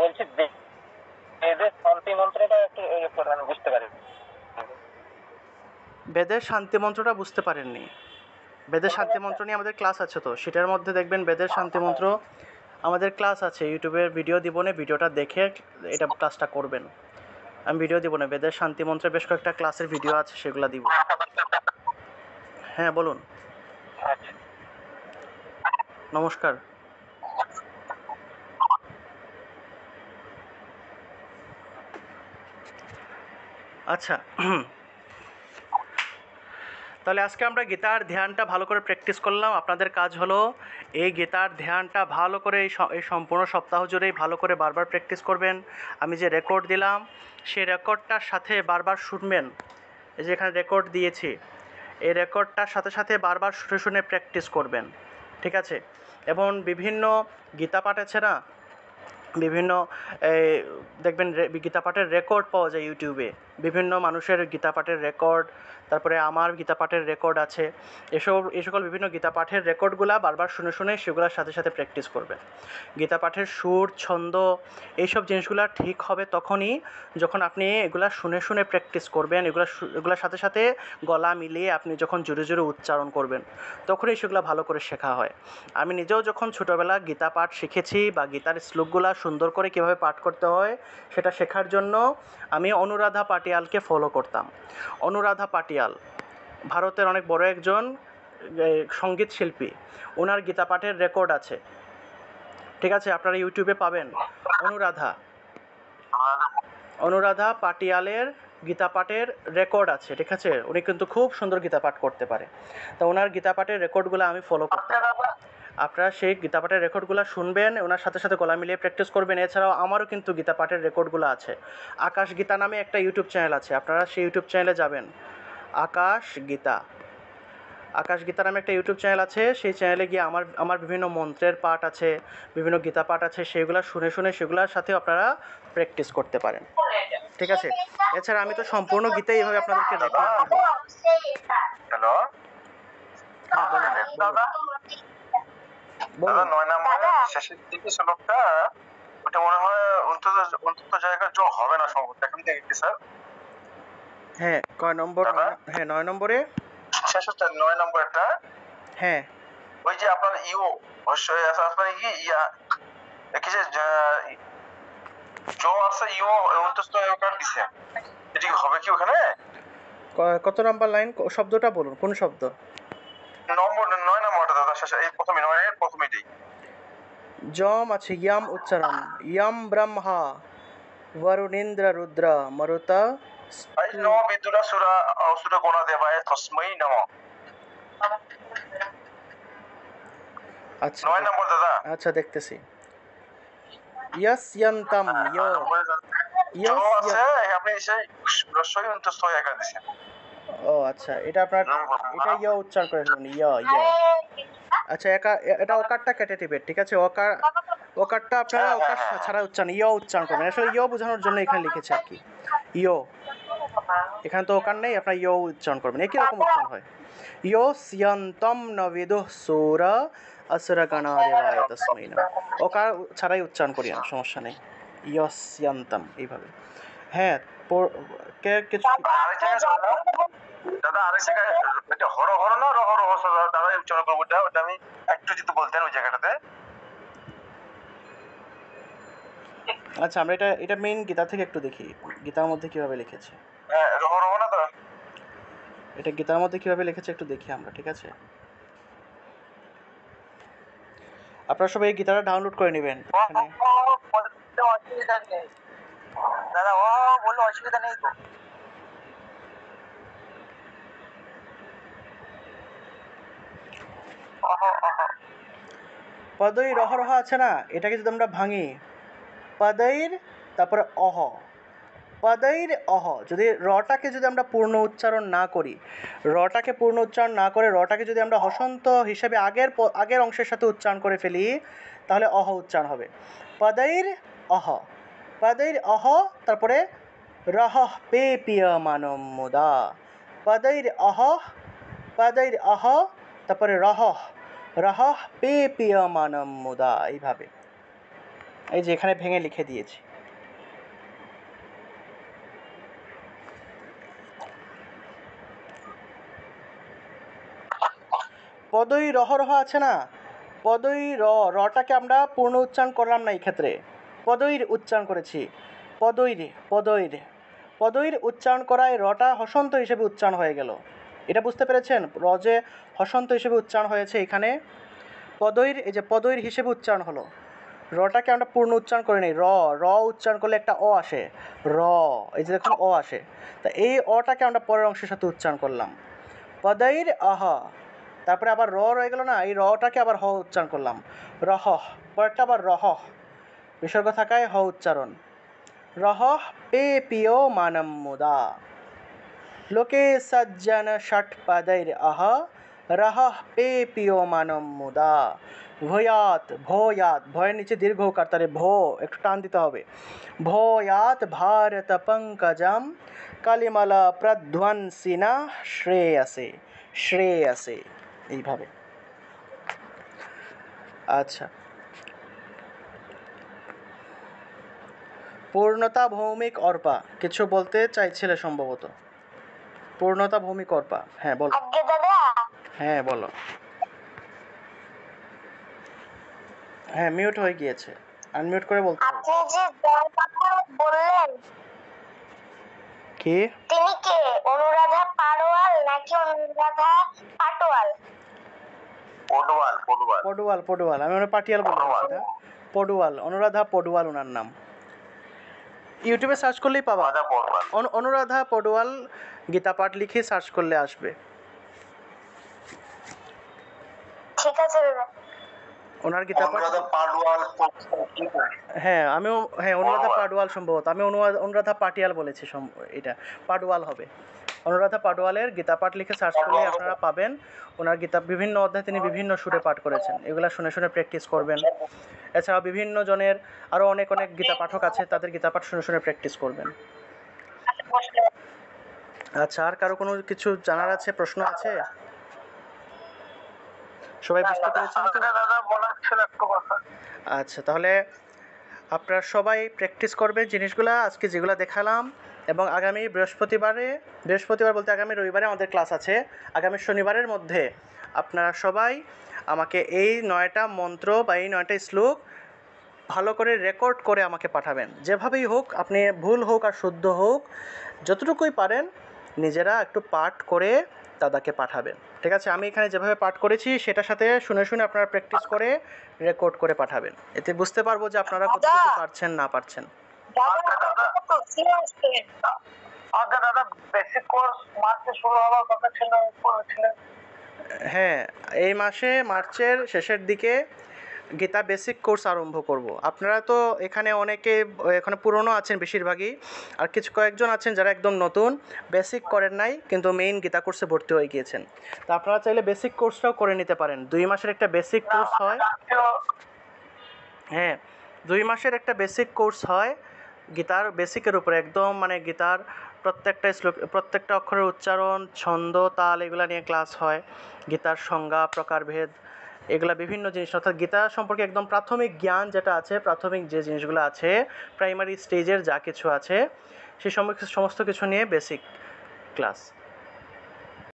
বলছি বেদের শান্তি মন্ত্রটা একটু বুঝতে পারি। বেদের শান্তি মন্ত্রটা বুঝতে পারেননি? বেদের শান্তি মন্ত্র নিয়ে আমাদের ক্লাস আছে, তো সেটার মধ্যে দেখবেন বেদের শান্তি মন্ত্র আমাদের ক্লাস আছে, ইউটিউবের ভিডিও দিব না, ভিডিওটা দেখে এটা ক্লাসটা করবেন। আমি ভিডিও দিব না, বেদের শান্তি মন্ত্রের বেশ কয়েকটা ক্লাসের ভিডিও আছে, সেগুলো দিব। হ্যাঁ বলুন। নমস্কার। আচ্ছা, তাহলে আজকে আমরা গীতার ধ্যানটা ভালো করে প্র্যাকটিস করলাম। আপনাদের কাজ হলো এই গীতার ধ্যানটা ভালো করে এই সম্পূর্ণ সপ্তাহ জুড়েই ভালো করে বারবার প্র্যাকটিস করবেন। আমি যে রেকর্ড দিলাম সেই রেকর্ডটার সাথে বারবার শুনবেন। এই যে এখানে রেকর্ড দিয়েছি, এই রেকর্ডটার সাথে সাথে বারবার শুনে শুনে প্র্যাকটিস করবেন, ঠিক আছে? এবং বিভিন্ন গীতা পাঠ আছে না, বিভিন্ন এই দেখবেন গীতা পাঠের রেকর্ড পাওয়া যায় ইউটিউবে, বিভিন্ন মানুষের গীতা পাঠের রেকর্ড, তারপরে আমার গীতা পাঠের রেকর্ড আছে। এই সকল বিভিন্ন গীতা পাঠের রেকর্ডগুলা বারবার শুনে শুনে সেগুলোর সাথে সাথে প্র্যাকটিস করবেন। গীতা পাঠের সুর, ছন্দ, এইসব জিনিসগুলা ঠিক হবে তখনই যখন আপনি এগুলা শুনে শুনে প্র্যাকটিস করবেন। এগুলার সাথে সাথে গলা মিলিয়ে আপনি যখন জোরে জোরে উচ্চারণ করবেন, তখনই সেগুলো ভালো করে শেখা হয়। আমি নিজেও যখন ছোটোবেলা গীতা পাঠ শিখেছি বা গীতার শ্লোকগুলা সুন্দর করে কীভাবে পাঠ করতে হয় সেটা শেখার জন্য আমি অনুরাধা পাটিয়ালকে ফলো করতাম। অনুরাধা পাটিয়াল ভারতের অনেক বড় একজন সঙ্গীত শিল্পী। ওনার গীতা পাঠের রেকর্ড আছে, ঠিক আছে? আপনারা ইউটিউবে পাবেন। অনুরাধা পাটিয়ালের গীতা পাঠের রেকর্ড আছে, ঠিক আছে? উনি কিন্তু খুব সুন্দর গীতা পাঠ করতে পারে। তো ওনার গীতা পাঠের রেকর্ডগুলো আমি ফলো করতাম। আপনারা সেই গীতা পাঠের রেকর্ডগুলো শুনবেন, ওনার সাথে সাথে গলা মিলিয়ে প্র্যাকটিস করবেন। এছাড়াও আমারও কিন্তু গীতা পাঠের রেকর্ডগুলো আছে। আকাশ গীতা নামে একটা ইউটিউব চ্যানেল আছে, আপনারা সেই ইউটিউব চ্যানেলে যাবেন। আকাশ গীতা নামে একটা ইউটিউব চ্যানেল আছে, সেই চ্যানেলে গিয়ে আমার বিভিন্ন মন্ত্রের পাঠ আছে, বিভিন্ন গীতা পাঠ আছে, সেগুলো শুনে শুনে সেগুলোর সাথেও আপনারা প্র্যাকটিস করতে পারেন, ঠিক আছে? এছাড়া আমি তো সম্পূর্ণ গীতাই এইভাবে আপনাদেরকে রেকর্ড দিব। হ্যালো, হ্যাঁ, বলুন দাদা বলুন। 9 নম্বরের শেষের দিকে শ্লোকটা, ওটা মনে হয় অন্তত জায়গায় যোগ হবে না সম্ভবত। এখন দেখি স্যার। হ্যাঁ, কয় নম্বর? দাদা? হ্যাঁ, 9 নম্বরে। শেষেরটা 9 নম্বরটা, হ্যাঁ, ওই যে আপনার অবশ্যই আছে, আপনার ইয়া কি যে আছে অন্তত ওখানে দিছে, এটা কি হবে কি ওখানে? কত নাম্বার লাইন? শব্দটা বলুন, কোন শব্দ? 9 নম্বরটা দাদা, শেষে এই প্রথমে 9 এর প্রথমেই। যম আছে, ইয়াম উচ্চারণ। ইয়াম ব্রহ্মা বরুণেন্দ্র রুদ্র মরুতা। নো বিদুরা সুরা অসুর গোনা দেবায় তস্মৈ নমঃ। আচ্ছা 9 নম্বর দাদা। আচ্ছা, দেখতেছি। ইয়াস্যন্তম যো আছে, আপনি সেই রসই অন্তস্থয় একা দিছেন। ও আচ্ছা, এটা আপনার, এটা ইয়া উচ্চারণ করে ফেলুন। ইয়া। আচ্ছা, এটা ওকারটা কেটে দিবেন, ঠিক আছে? ওকারটা আপনারা ওকার ছাড়া উচ্চারণ, ইয়া উচ্চারণ করবেন। আসলে ইয়া বোঝানোর জন্য এখানে লিখেছে আর কি, ইয়ো। এখানে তো ওকার নেই, আপনার ইয়ো উচ্চারণ করবেন। একই রকম উচ্চারণ হয়। ইয়ো সিয়ন্তম নবিদুঃ সূরা আসুরগণা দেবায় তস্মৈ নমঃ। ওকার ছাড়াই উচ্চারণ করি আমি, সমস্যা নেই। ইয়ো সিয়ন্তম, এইভাবে। হ্যাঁ, কিছু দাদা আরেক জায়গায় এটা হর হর না রহ রহ দাদা উচ্চারণ করবো, ওটা আমি একটু যদি বলতেন ওই জায়গাটাতে। আচ্ছা, আমরা এটা মেইন গীতা থেকে একটু দেখি, গীতার মধ্যে কিভাবে লিখেছে। হ্যাঁ, রহ রহ না দাদা, এটা গীতার মধ্যে কিভাবে লিখেছে একটু দেখি আমরা, ঠিক আছে? আপনারা সবাই এই গীতাটা ডাউনলোড করে নেবেন। অসুবিধা নেই দাদা, ও বললো অসুবিধা নেই তো। পদই রহ রহ আছে না, এটাকে যদি আমরা ভাঙি, পদৈর তারপরে অহ, পদৈর অহ, যদি রটাকে যদি আমরা পূর্ণ উচ্চারণ না করি, রটাকে পূর্ণ উচ্চারণ না করে রটাকে যদি আমরা হসন্ত হিসেবে আগের অংশের সাথে উচ্চারণ করে ফেলি, তাহলে অহ উচ্চারণ হবে। পদৈর অহ, তারপরে রহ পে পিয়মানম মুদা। পদৈর অহ, তারপরে রহ পে পিয়মানম মুদা, এইভাবে। এই যে এখানে ভেঙে লিখে দিয়েছি। পদই রহ আছে না, পদই রটাকে আমরা পূর্ণ উচ্চারণ করলাম না, এই ক্ষেত্রে পদইর উচ্চারণ করেছি। পদইর উচ্চারণ করায় রটা হসন্ত হিসেবে উচ্চারণ হয়ে গেল। এটা বুঝতে পেরেছেন? র যে হসন্ত হিসেবে উচ্চারণ হয়েছে এখানে, এই যে পদইর হিসেবে উচ্চারণ হলো। রটাকে আমরা পূর্ণ উচ্চারণ করে নিই। র উচ্চারণ করলে একটা অ আসে, র, এই যে দেখুন অ আসে। তা এই অটাকে আমরা পরের অংশের সাথে উচ্চারণ করলাম, পদাইর আহ, তারপরে আবার রয়ে গেল না, এই রটাকে আবার হ উচ্চারণ করলাম, রহ, পরেরটা আবার রহ, বিসর্গ থাকায় হ উচ্চারণ, রহ পে পিও মানম মুদা, লোকে সজ্জন ষট পदैर अह रह पे पियो মানম মুদা, ভয়াত ভয়াত, ভয়ের নিচে দীর্ঘ উকার, তাহলে ভো একটু টান দিতে হবে, ভয়াত ভারত পঙ্কজম কালিমালা প্রধ্বংসিনা শ্রেয়সে, শ্রেয়সে, এইভাবে। আচ্ছা, পূর্ণতা ভৌমিক অর্পা কিছু বলতে চাইছিলে সম্ভবত, পূর্ণতা ভৌমিক অর্পা, হ্যাঁ বলো। আগে দাদা, হ্যাঁ বলো। হ্যাঁ মিউট হয়ে গিয়েছে, আনমিউট করে বলতে হবে। আপনি যে যার কথা বললেন কি? তিনি কে? অনুরাধা পাড়োয়াল নাকি অনুরাধা পাটোয়াল? পডুয়াল পডুয়াল পডুয়াল, পডুয়াল, আমি ওনার পাটিয়াল বললাম সেটা, পডুয়াল, অনুরাধা পডুয়াল ওনার নাম। ইউটিউবে সার্চ করলেই পাবা, রাধা পডুয়াল। অনুরাধা পডুয়াল গীতা পাঠ লিখে সার্চ করলে আসবে। ঠিক আছে দাদা। ওনার গীতা পাঠ, অনুরাধা পাডওয়াল হ্যাঁ আমিও, হ্যাঁ অনুরাধা পাডওয়াল সম্ভবত, আমি অনুরাধা পাটিয়াল বলেছি, এটা পাডওয়াল হবে। অনুরাধা পাডওয়ালের গীতা পাঠ লিখে সার্চ করলে আপনারা পাবেন। ওনার গীতা বিভিন্ন অধ্যায় তিনি বিভিন্ন সুরে পাঠ করেছেন, এগুলা শুনে শুনে প্র্যাকটিস করবেন। এছাড়াও বিভিন্ন জনের আরও অনেক অনেক গীতা পাঠক আছে, তাদের গীতা পাঠ শুনে শুনে প্র্যাকটিস করবেন। আচ্ছা, আর কারো কোনো কিছু জানার আছে, প্রশ্ন আছে? সবাই বুঝতে পেরেছেন তো? দাদা বলার ছিল একটু কথা। আচ্ছা, তাহলে আপনারা সবাই প্র্যাকটিস করবেন জিনিসগুলা আজকে যেগুলো দেখালাম, এবং আগামী বৃহস্পতিবার বলতে আগামী রবিবারে আমাদের ক্লাস আছে। আগামী শনিবারের মধ্যে আপনারা সবাই আমাকে এই 9টা মন্ত্র বা এই 9টা শ্লোক ভালো করে রেকর্ড করে আমাকে পাঠাবেন। যেভাবেই হোক, আপনি ভুল হোক আর শুদ্ধ হোক, যতটুকুই পারেন নিজেরা একটু পাঠ করে দাদাকে পাঠাবেন। ঠিক আছে? আমি এখানে যেভাবে পাঠ করেছি সেটার সাথে শুনে শুনে আপনারা প্র্যাকটিস করে রেকর্ড করে পাঠাবেন। এতে বুঝতে পারবো যে আপনারা কতটুকু পারছেন না পারছেন। দাদা তো সিরিয়াস আচ্ছা দাদা, বেসিক কোর্স মার্চে শুরু হওয়ার কথা ছিল, বলেছিলেন। হ্যাঁ, এই মাসে মার্চের শেষের দিকে গীতা বেসিক কোর্স আরম্ভ করব। আপনারা তো এখানে অনেকে এখানে পুরনো আছেন বেশিরভাগই, আর কিছু কয়েকজন আছেন যারা একদম নতুন, বেসিক করেন নাই কিন্তু মেইন গীতা কোর্সে ভর্তি হয়ে গিয়েছেন। তো আপনারা চাইলে বেসিক কোর্সটাও করে নিতে পারেন। 2 মাসের একটা বেসিক কোর্স হয়। হ্যাঁ, 2 মাসের একটা বেসিক কোর্স হয় গীতার বেসিকের উপরে, একদম মানে গীতার প্রত্যেকটা শ্লোক, প্রত্যেকটা অক্ষরের উচ্চারণ, ছন্দ, তাল, এগুলা নিয়ে ক্লাস হয়। গীতার সংজ্ঞা, প্রকারভেদ, এগুলা বিভিন্ন জিনিস, অর্থাৎ গীতা সম্পর্কে একদম প্রাথমিক জ্ঞান যেটা আছে, প্রাথমিক যে জিনিসগুলো আছে, প্রাইমারি স্টেজের যা কিছু আছে, সেই সমস্ত কিছু নিয়ে বেসিক ক্লাস।